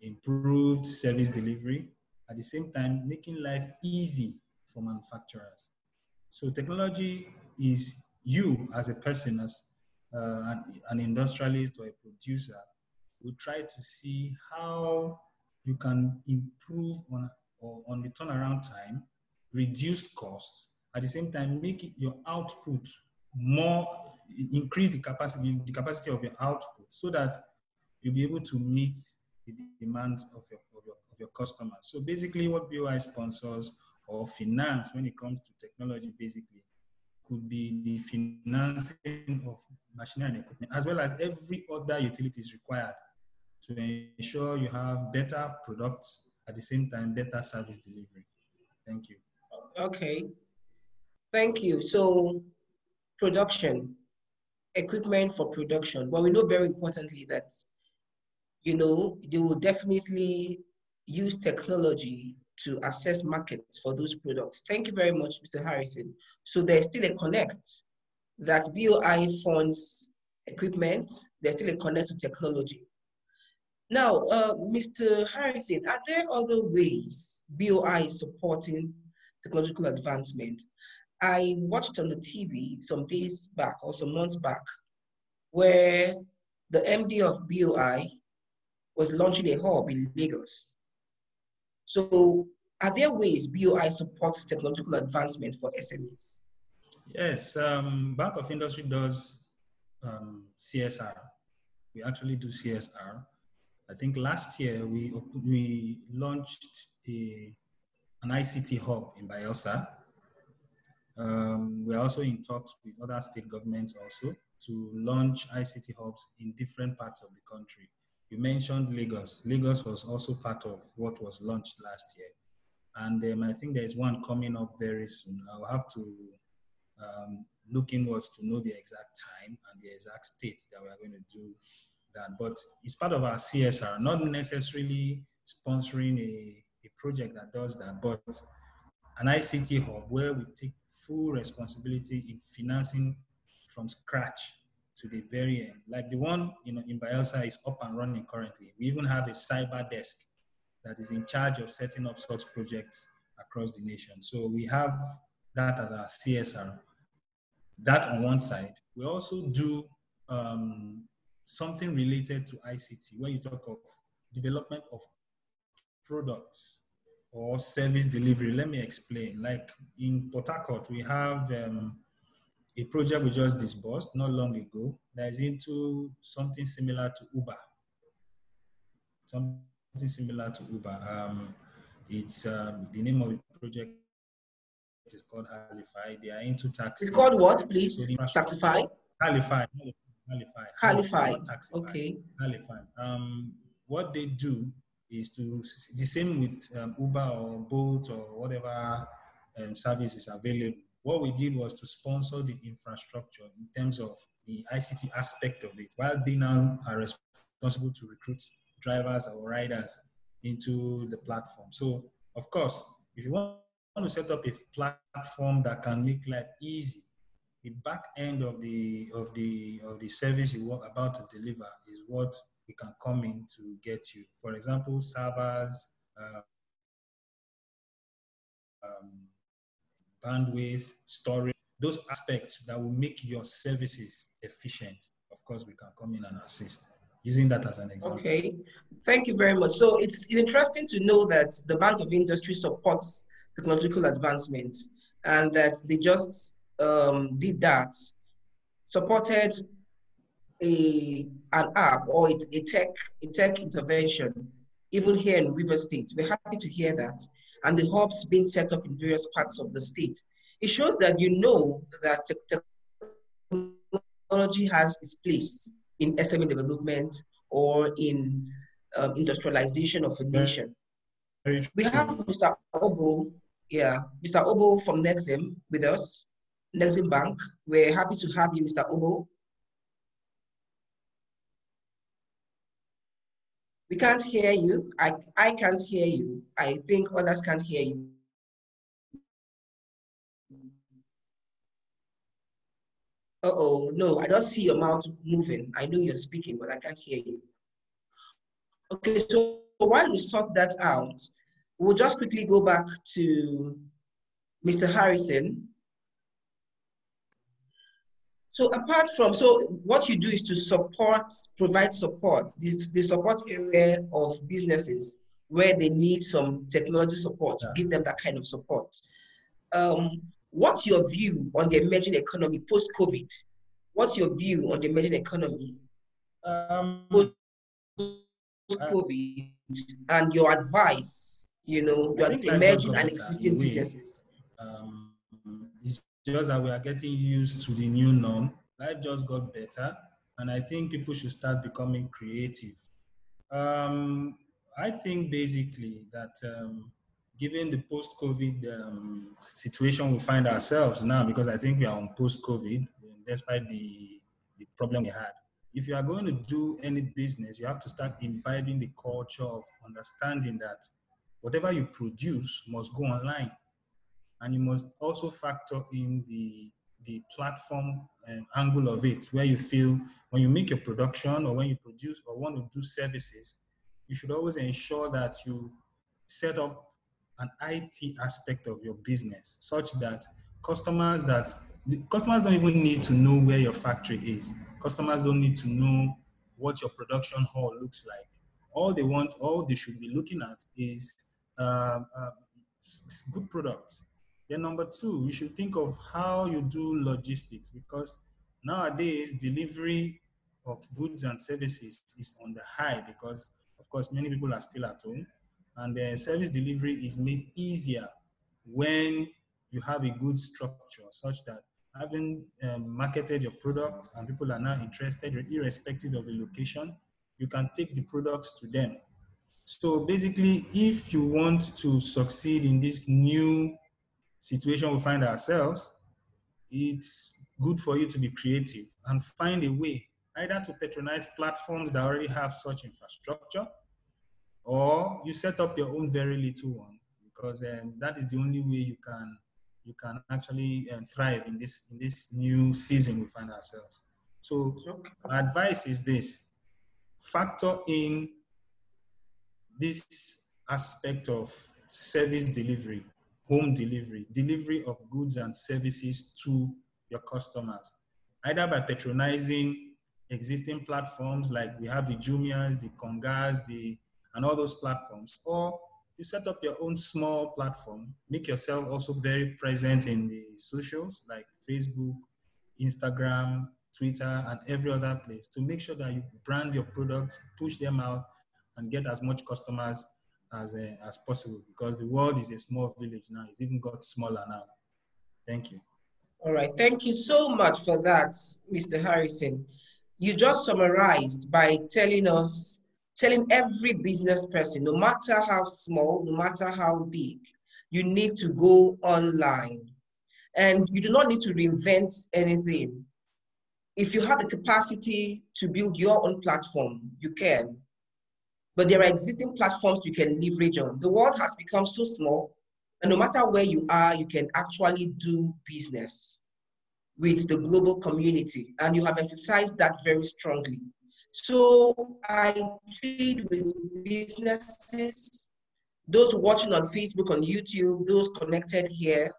improved service delivery, at the same time making life easy for manufacturers. So technology is you as a person, as an industrialist or a producer, will try to see how you can improve on the turnaround time, reduce costs, at the same time make your output more, increase the capacity of your output so that you'll be able to meet the demands of your customers. So basically what BOI sponsors or finance when it comes to technology basically could be the financing of machinery and equipment, as well as every other utilities required to ensure you have better products, at the same time, better service delivery. Thank you. Okay, thank you. So production, equipment for production. But we know very importantly that, they will definitely use technology to assess markets for those products. Thank you very much, Mr. Harrison. So there's still a connect that BOI funds equipment, there's still a connect to technology. Now, Mr. Harrison, are there other ways BOI is supporting technological advancement? I watched on the TV some days back or some months back where the MD of BOI was launching a hub in Lagos. So are there ways BOI supports technological advancement for SMEs? Yes, Bank of Industry does CSR. We actually do CSR. I think last year we launched an ICT hub in Bayelsa. We're also in talks with other state governments also to launch ICT hubs in different parts of the country. You mentioned Lagos. Lagos was also part of what was launched last year. And I think there's one coming up very soon. I'll have to look inwards to know the exact time and the exact state that we're going to do that. But it's part of our CSR, not necessarily sponsoring a project that does that, but an ICT hub where we take full responsibility in financing from scratch to the very end. Like the one in Bayelsa is up and running currently. We even have a cyber desk that is in charge of setting up such projects across the nation. So we have that as our CSR. That on one side. We also do something related to ICT, when you talk of development of products or service delivery. Let me explain. Like in Port Harcourt, we have a project we just disbursed not long ago that is into something similar to Uber. Something similar to Uber. It's the name of the project is called Halify. They are into taxis. It's called what, please? So the Taxify? Halify. Halify. Not Taxify. Okay. Halify. What they do is to the same with Uber or Bolt or whatever service is available. What we did was to sponsor the infrastructure in terms of the ICT aspect of it, while they now are responsible to recruit drivers or riders into the platform. So, of course, if you want to set up a platform that can make life easy, the back end of the service you are about to deliver is what we can come in to get you. For example, servers, bandwidth, storage, those aspects that will make your services efficient. Of course, we can come in and assist. Using that as an example. Okay, thank you very much. So it's interesting to know that the Bank of Industry supports technological advancement and that they just did that, supported an app or a tech intervention, even here in River State. We're happy to hear that. And the hubs being set up in various parts of the state. It shows that you know that technology has its place in SME development or in industrialization of a nation. We have Mr. Obo, Mr. Obo from Nexim with us, Nexim Bank. We're happy to have you, Mr. Obo. We can't hear you. I can't hear you. I think others can't hear you. Uh-oh, no, I don't see your mouth moving. I know you're speaking, but I can't hear you. Okay, so while we sort that out, we'll just quickly go back to Mr. Harrison. So apart from, so what you do is to support, provide support, the support area of businesses where they need some technology support, give them that kind of support. What's your view on the emerging economy post-COVID? What's your view on the emerging economy post-COVID and your advice, you know, your emerging and existing businesses? It's just that we are getting used to the new norm. Life just got better, and I think people should start becoming creative. I think basically that given the post-COVID situation we find ourselves now, because I think we are on post-COVID, despite the problem we had. If you are going to do any business, you have to start imbibing the culture of understanding that whatever you produce must go online. And you must also factor in the platform angle of it, where you feel when you make your production or when you produce or want to do services, you should always ensure that you set up an IT aspect of your business such that customers don't even need to know where your factory is. Customers don't need to know what your production hall looks like. All they should be looking at is good products. Then number two, you should think of how you do logistics, because nowadays delivery of goods and services is on the high because, of course, many people are still at home, and the service delivery is made easier when you have a good structure such that having marketed your product and people are now interested, irrespective of the location, you can take the products to them. So basically, if you want to succeed in this new situation we find ourselves, it's good for you to be creative and find a way either to patronize platforms that already have such infrastructure, or you set up your own very little one, because that is the only way you can actually thrive in this new season we find ourselves. So my advice is this: factor in this aspect of service delivery, home delivery of goods and services to your customers, either by patronizing existing platforms like we have the Jumias, the Kongas, and all those platforms, or you set up your own small platform, make yourself also very present in the socials like Facebook, Instagram, Twitter, and every other place to make sure that you brand your products, push them out, and get as much customers as possible, because the world is a small village now. It's even got smaller now. Thank you. All right, thank you so much for that, Mr. Harrison. You just summarized by telling every business person, no matter how small, no matter how big, you need to go online. And you do not need to reinvent anything. If you have the capacity to build your own platform, you can. But there are existing platforms you can leverage on. The world has become so small, and no matter where you are, you can actually do business with the global community. And you have emphasized that very strongly. So I plead with businesses, those watching on Facebook, on YouTube, those connected here,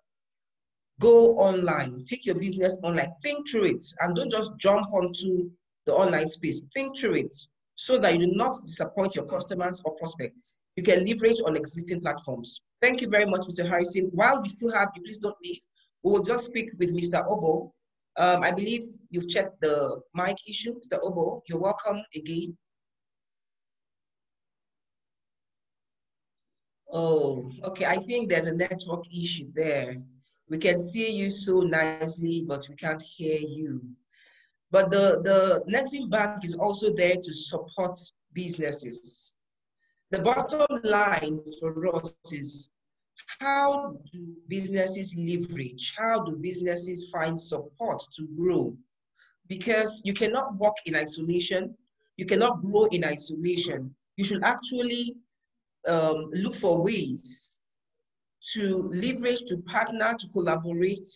go online, take your business online, think through it, and don't just jump onto the online space. Think through it so that you do not disappoint your customers or prospects. You can leverage on existing platforms. Thank you very much, Mr. Harrison. While we still have you, please don't leave. We will just speak with Mr. Obo. I believe you've checked the mic issue. Mr. Obo, you're welcome again. Oh, okay, I think there's a network issue there. We can see you so nicely, but we can't hear you. But the Nexim Bank is also there to support businesses. The bottom line for us is, how do businesses leverage? How do businesses find support to grow? Because you cannot work in isolation. You cannot grow in isolation. You should actually look for ways to leverage, to partner, to collaborate.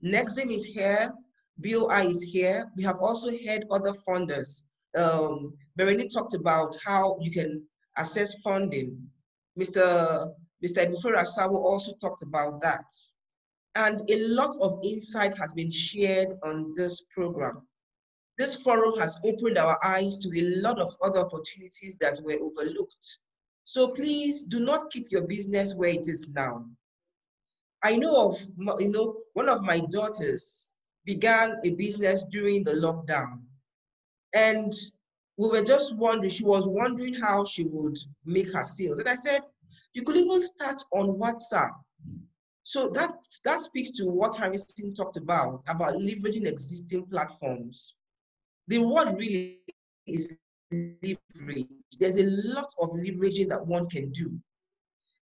Nexim is here, BOI is here. We have also had other funders. Berenie talked about how you can access funding. Mr. Ebufera Sawo also talked about that. And a lot of insight has been shared on this program. This forum has opened our eyes to a lot of other opportunities that were overlooked. So please do not keep your business where it is now. I know of, one of my daughters began a business during the lockdown. And we were just wondering, she was wondering how she would make her sales. And I said, you could even start on WhatsApp. So that speaks to what Harrison talked about leveraging existing platforms. The word really is leverage. There's a lot of leveraging that one can do.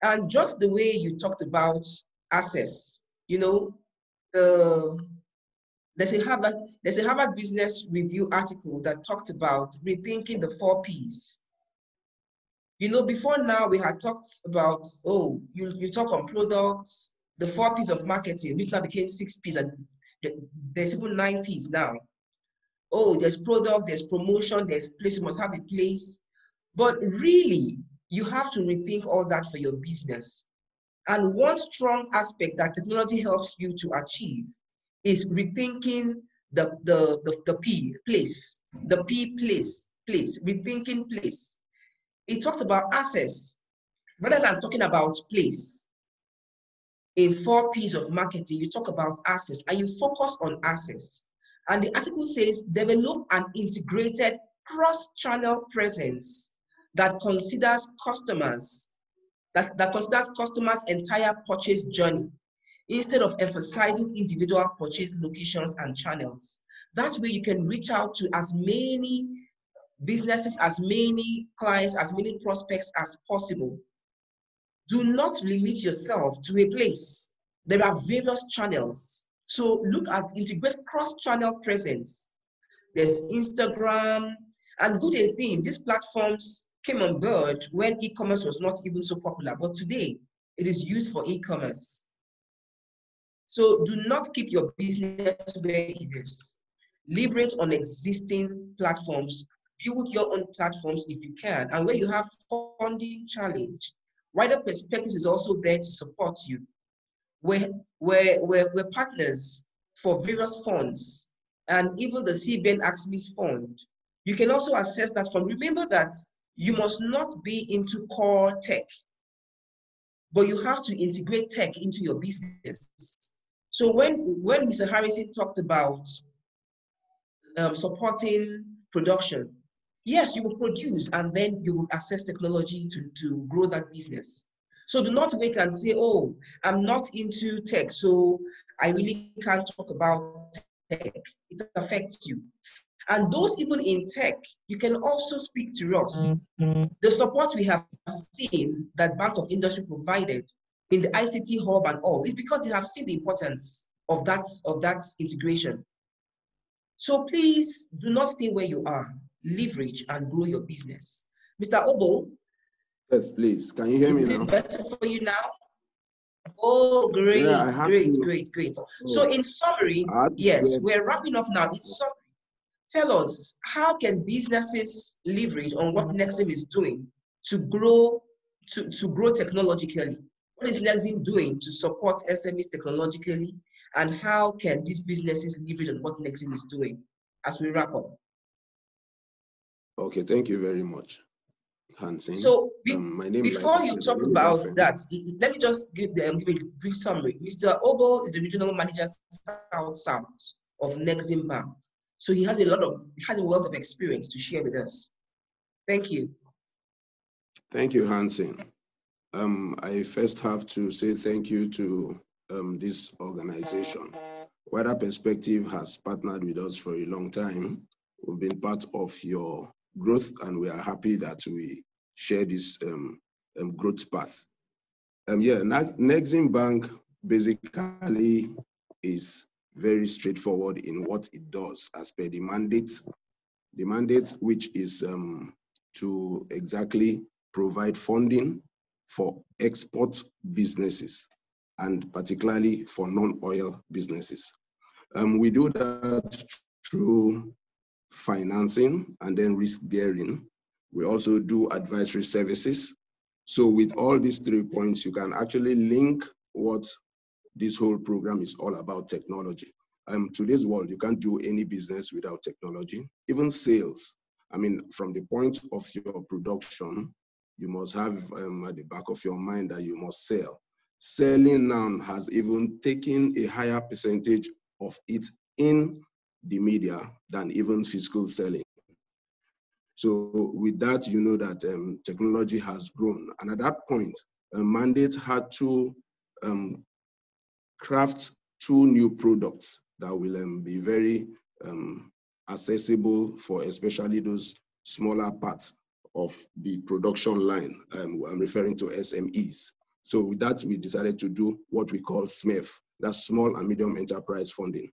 And just the way you talked about access, there's a Harvard Business Review article that talked about rethinking the 4 Ps. Before now we had talked about, you talk on products, the 4 Ps of marketing, which now became 6 Ps, and there's even 9 Ps now. There's product, there's promotion, there's place, you must have a place. But really, you have to rethink all that for your business. And one strong aspect that technology helps you to achieve is rethinking the P, place, the P, place, rethinking place. It talks about access, rather than talking about place. In 4 Ps of marketing, you talk about access and you focus on access. And the article says, develop an integrated cross-channel presence that considers customers' entire purchase journey, instead of emphasizing individual purchase locations and channels. That way you can reach out to as many businesses, as many clients, as many prospects as possible. Do not limit yourself to a place. There are various channels. So look at integrate cross-channel presence. There's Instagram, and good thing, these platforms came on board when e-commerce was not even so popular, but today it is used for e-commerce. So do not keep your business where it is. Leverage on existing platforms, build your own platforms if you can, and where you have funding challenge, Wider Perspectives is also there to support you. We're partners for various funds and even the CBN AXMIS fund, you can also access that fund. Remember that you must not be into core tech, but you have to integrate tech into your business. So when Mr. Harrison talked about supporting production, yes, you will produce and then you will access technology to grow that business. So do not wait and say, oh, I'm not into tech, so I really can't talk about tech. It affects you. And those even in tech, you can also speak to us. The support we have seen that Bank of Industry provided in the ICT hub and all is because they have seen the importance of that integration. So please do not stay where you are. Leverage and grow your business. Mr. Obo. Yes, please. Can you hear me now? Is it better for you now? Oh, great, Yeah, great. So in summary, yes, we're wrapping up now. In summary, tell us, how can businesses leverage on what Nexim is doing to grow technologically? What is Nexim doing to support SMEs technologically? And how can these businesses leverage on what Nexim is doing as we wrap up? Okay, thank you very much, Hansen. So before you talk about that, let me just give a brief summary. Mr. Obo is the regional manager South of Nexim Bank. So he has a wealth of experience to share with us. Thank you. Thank you, Hansen. I first have to say thank you to this organization. Wider Perspective has partnered with us for a long time. We've been part of your growth, and we are happy that we share this growth path. Nexim Bank basically is very straightforward in what it does as per the mandate. The mandate, which is to exactly provide funding for export businesses, and particularly for non-oil businesses. We do that through financing and then risk bearing. We also do advisory services. So with all these 3 points, you can actually link what this whole program is all about: technology. Today's world, you can't do any business without technology, even sales. I mean, from the point of your production, you must have at the back of your mind that you must sell. Selling now has even taken a higher percentage of it in the media than even physical selling. So with that, you know that technology has grown. And at that point, Mandate had to craft 2 new products that will be very accessible for especially those smaller parts of the production line. I'm referring to SMEs. So with that, we decided to do what we call SMEF, that's Small and Medium Enterprise Funding.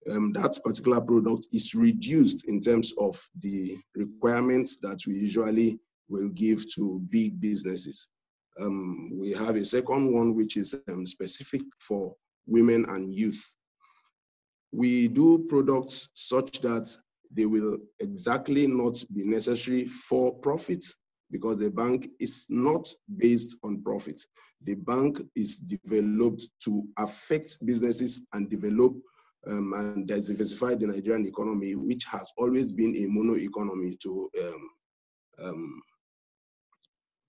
That particular product is reduced in terms of the requirements that we usually will give to big businesses. We have a second one, which is specific for women and youth. We do products such that they will exactly not be necessary for profit, because the bank is not based on profit. The bank is developed to affect businesses and develop and diversify the Nigerian economy, which has always been a mono economy to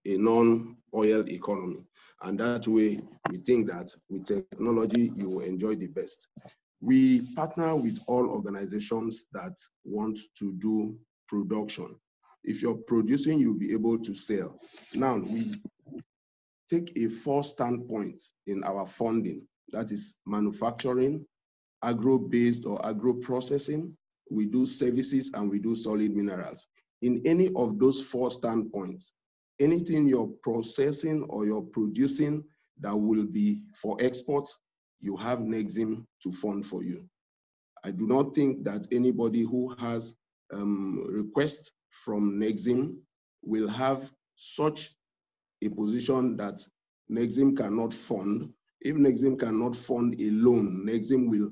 a non-oil economy. And that way, we think that with technology, you will enjoy the best. We partner with all organizations that want to do production. If you're producing, you'll be able to sell. Now, we take a 4 standpoint in our funding. That is manufacturing, agro-based or agro-processing. We do services, and we do solid minerals. In any of those 4 standpoints, anything you're processing or you're producing that will be for export, you have Nexim to fund for you. I do not think that anybody who has requests from Nexim will have such a position that Nexim cannot fund. If Nexim cannot fund a loan, Nexim will,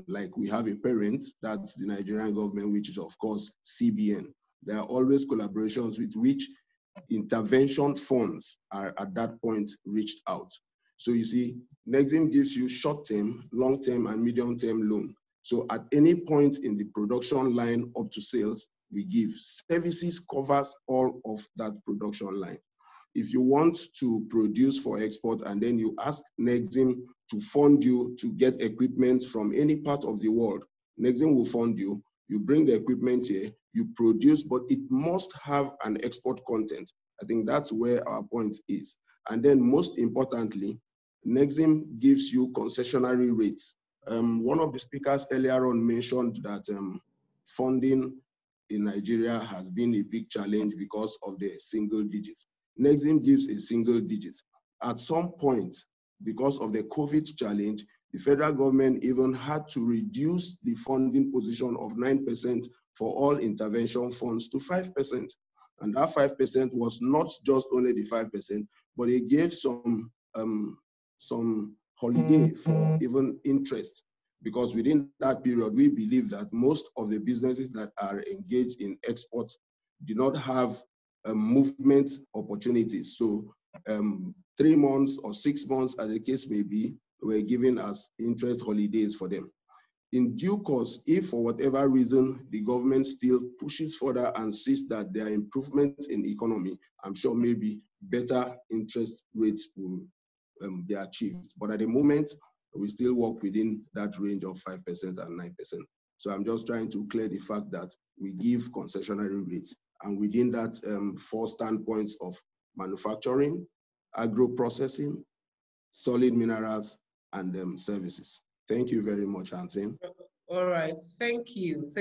like we have a parent, that's the Nigerian government, which is of course CBN. There are always collaborations with which intervention funds are at that point reached out. So you see, Nexim gives you short-term, long-term, and medium-term loan. So at any point in the production line up to sales, we give. Services covers all of that production line. If you want to produce for export and then you ask Nexim to fund you to get equipment from any part of the world, Nexim will fund you. You bring the equipment here, you produce, but it must have an export content. I think that's where our point is. And then most importantly, Nexim gives you concessionary rates. One of the speakers earlier on mentioned that funding in Nigeria has been a big challenge because of the single digits. Nexim gives a single digit. At some point, because of the COVID challenge, the federal government even had to reduce the funding position of 9% for all intervention funds to 5%. And that 5% was not just only the 5%, but it gave some holiday for even interest. Because within that period, we believe that most of the businesses that are engaged in export do not have movement opportunities. So 3 months or 6 months, as the case may be, were given as interest holidays for them. In due course, if for whatever reason the government still pushes further and sees that there are improvements in economy, I'm sure maybe better interest rates will be achieved. But at the moment, we still work within that range of 5% and 9%. So I'm just trying to clear the fact that we give concessionary rates. And within that 4 standpoints of manufacturing, agro-processing, solid minerals, and services. Thank you very much, Hansen. All right, thank you.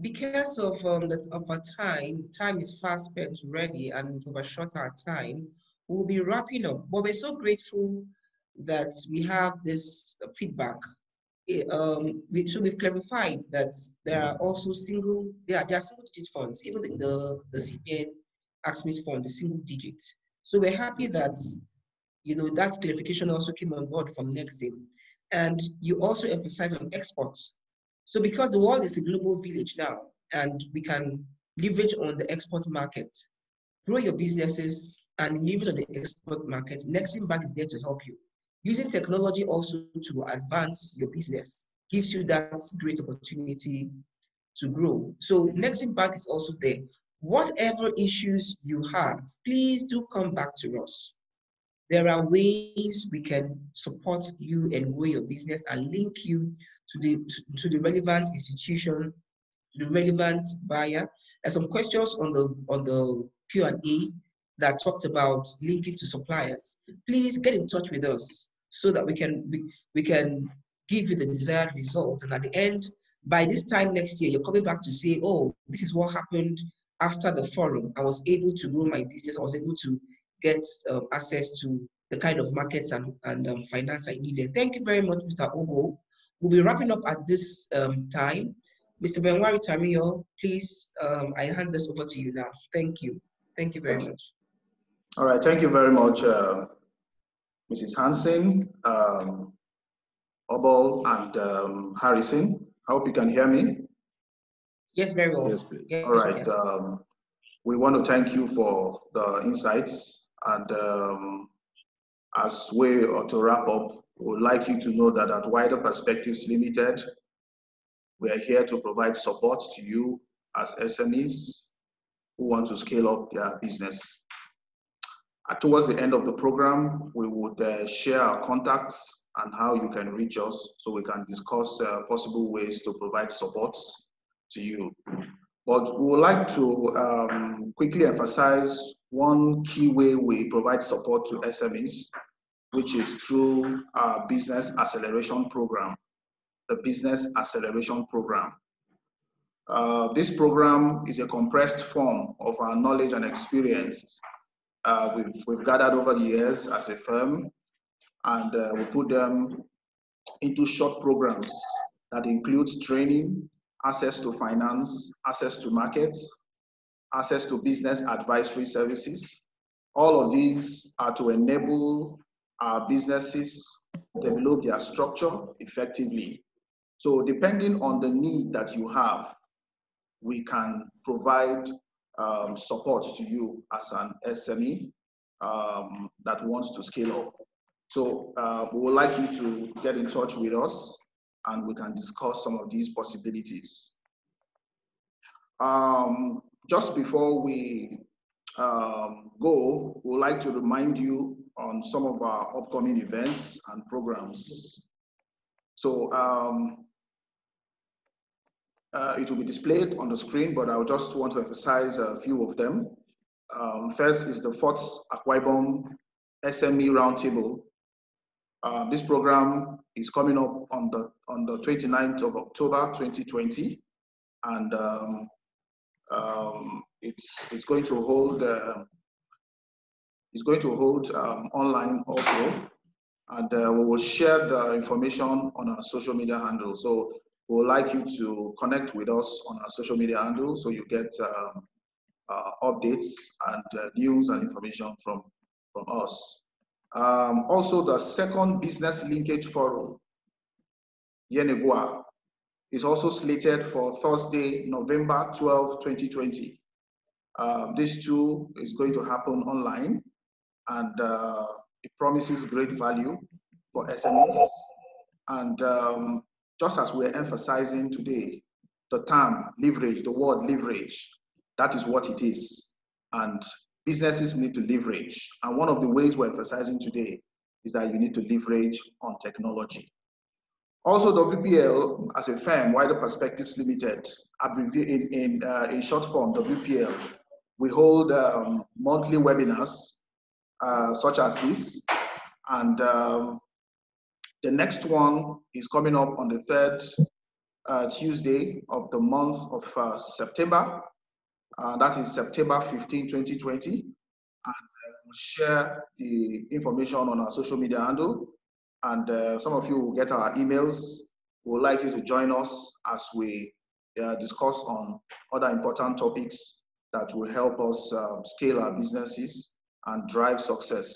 Because of our time is fast spent already, and we've overshot our time, we'll be wrapping up. But we're so grateful that we have this feedback. So we've clarified that there are also single digit funds, even the CPN AXMIS fund, the single digit. So we're happy that that clarification also came on board from Nexim. And you also emphasize on exports. So because the world is a global village now, and we can leverage on the export market, grow your businesses and leverage on the export market, Nexim Bank is there to help you. Using technology also to advance your business gives you that great opportunity to grow. So Nexim Bank is also there. Whatever issues you have, please do come back to us. There are ways we can support you and grow your business and link you to the relevant institution, the relevant buyer. There's some questions on the Q&A that talked about linking to suppliers. Please get in touch with us so that we can give you the desired result. And at the end, by this time next year, you're coming back to say, oh, this is what happened after the forum. I was able to grow my business. I was able to get access to the kind of markets and finance I needed. Thank you very much, Mr. Obo. We'll be wrapping up at this time. Mr. Benwari Tamiyo, please, I hand this over to you now. Thank you. Thank you very much. All right, thank you very much, Mrs. Hansen, Obol, and Harrison. I hope you can hear me. Yes, very well. Yes, please. All right. We want to thank you for the insights. And as way to wrap up, we would like you to know that at Wider Perspectives Limited, we are here to provide support to you as SMEs who want to scale up their business. Towards the end of the program, we would share our contacts and how you can reach us so we can discuss possible ways to provide support to you. But we would like to quickly emphasize one key way we provide support to SMEs, which is through our Business Acceleration Program, the Business Acceleration Program. This program is a compressed form of our knowledge and experience we've gathered over the years as a firm, and we put them into short programs that includes training, access to finance, access to markets, access to business advisory services. All of these are to enable our businesses develop their structure effectively. So depending on the need that you have, we can provide support to you as an SME that wants to scale up. So we would like you to get in touch with us and we can discuss some of these possibilities. Just before we go, we'd like to remind you on some of our upcoming events and programs. So it will be displayed on the screen, but I just want to emphasize a few of them. First is the 4th Akwa Ibom SME Roundtable. This program is coming up on the 29th of October 2020, and it's going to hold online also, and we will share the information on our social media handle. So we would like you to connect with us on our social media handle so you get updates and news and information from us. Also, the 2nd Business Linkage Forum, Yenegua, is also slated for Thursday, November 12, 2020. This too is going to happen online, and it promises great value for SMEs. And just as we're emphasizing today, the term leverage, the word leverage, that is what it is. And businesses need to leverage. And one of the ways we're emphasizing today is that you need to leverage on technology. Also, WPL as a firm, Wider Perspectives Limited, in short form, WPL, we hold monthly webinars such as this. And the next one is coming up on the 3rd Tuesday of the month of September. That is September 15, 2020. And we'll share the information on our social media handle. And some of you will get our emails. We'd like you to join us as we discuss on other important topics that will help us scale our businesses and drive success,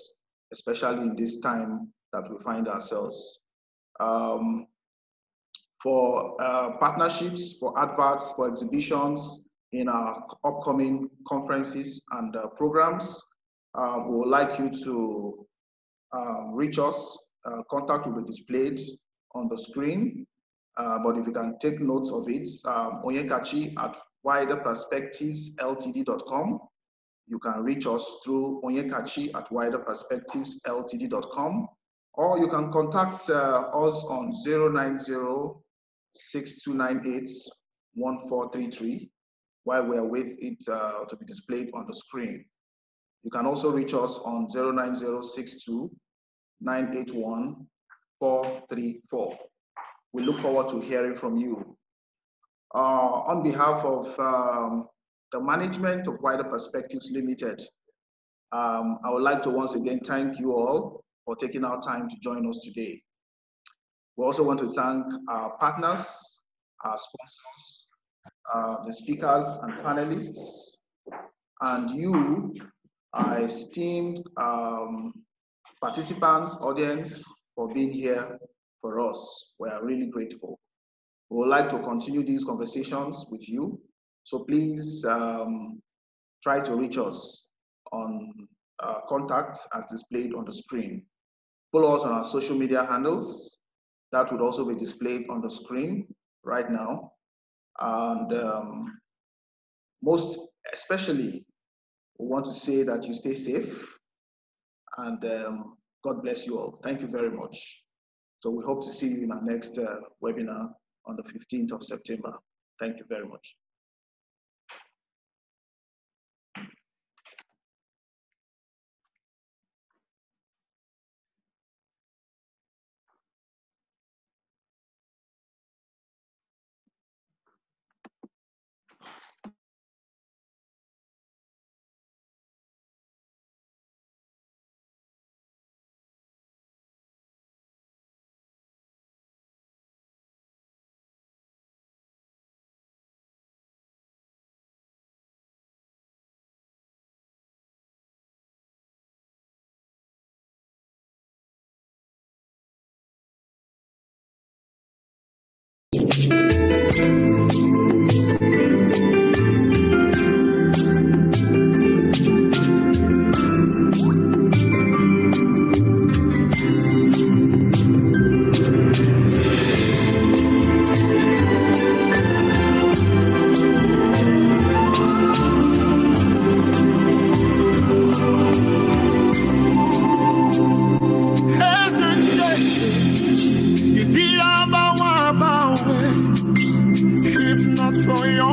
especially in this time that we find ourselves. For partnerships, for adverts, for exhibitions in our upcoming conferences and programs, we would like you to reach us. Contact will be displayed on the screen, but if you can take notes of it, onyekachi@widerperspectivesltd.com. You can reach us through onyekachi@widerperspectivesltd.com, or you can contact us on 090-6298-1433 while we await it to be displayed on the screen. You can also reach us on 090-62-981-434. We look forward to hearing from you. On behalf of the management of Wider Perspectives Limited, I would like to once again thank you all for taking our time to join us today. We also want to thank our partners, our sponsors, the speakers and panelists, and you, our esteemed participants, audience, for being here for us. We are really grateful. We would like to continue these conversations with you. So please try to reach us on contact as displayed on the screen. Follow us on our social media handles. That would also be displayed on the screen right now. And most especially, we want to say that you stay safe, and God bless you all. Thank you very much. So we hope to see you in our next webinar on the 15th of September. Thank you very much.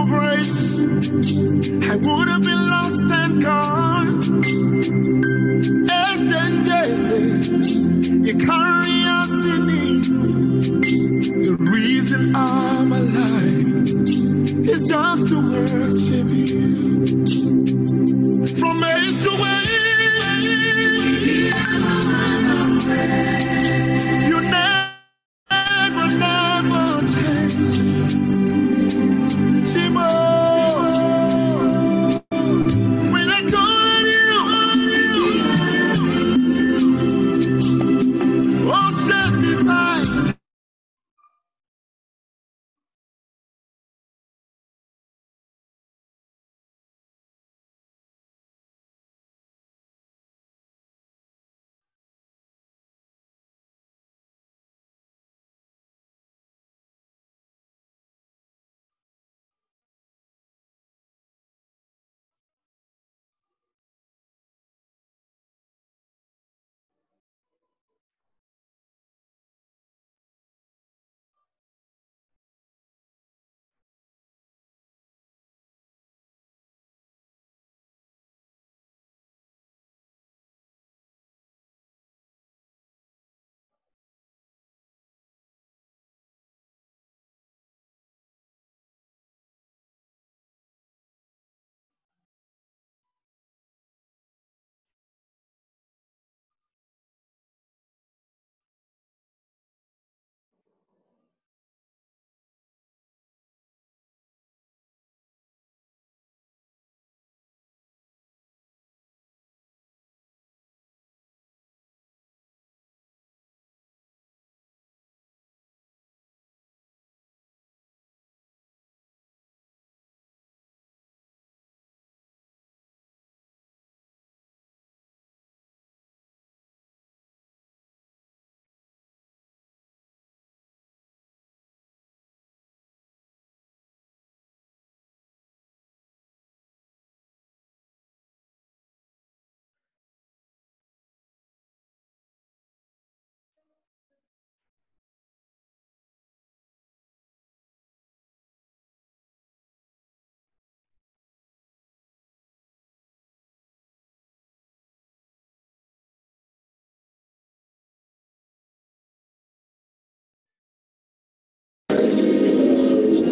your grace, I would have been lost and gone. You carry us in it. The reason of my life is just to worship you. From age to age, you never change. Shimo, when I call on you, oh, set me by.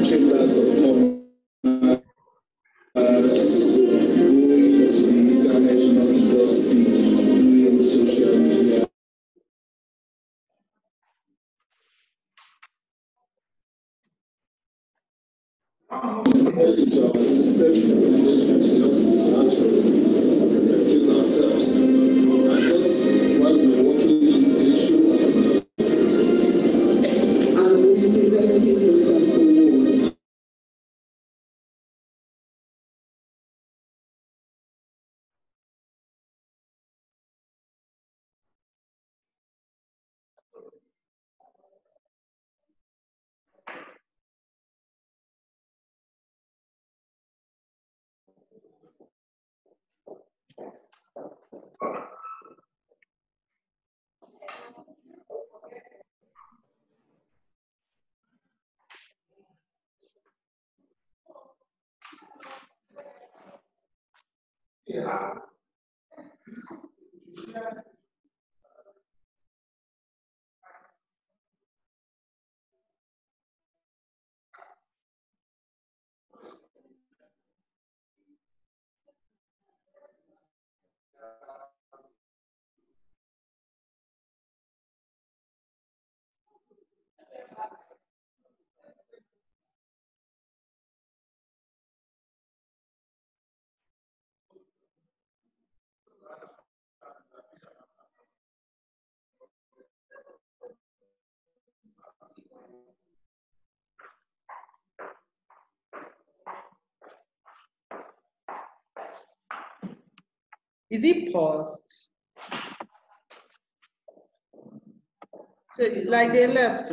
Chambers of commerce, international trustee, social media. Excuse ourselves. I guess while we were working this issue, and we presenting with us. Yeah. Is it paused? So it's like they left.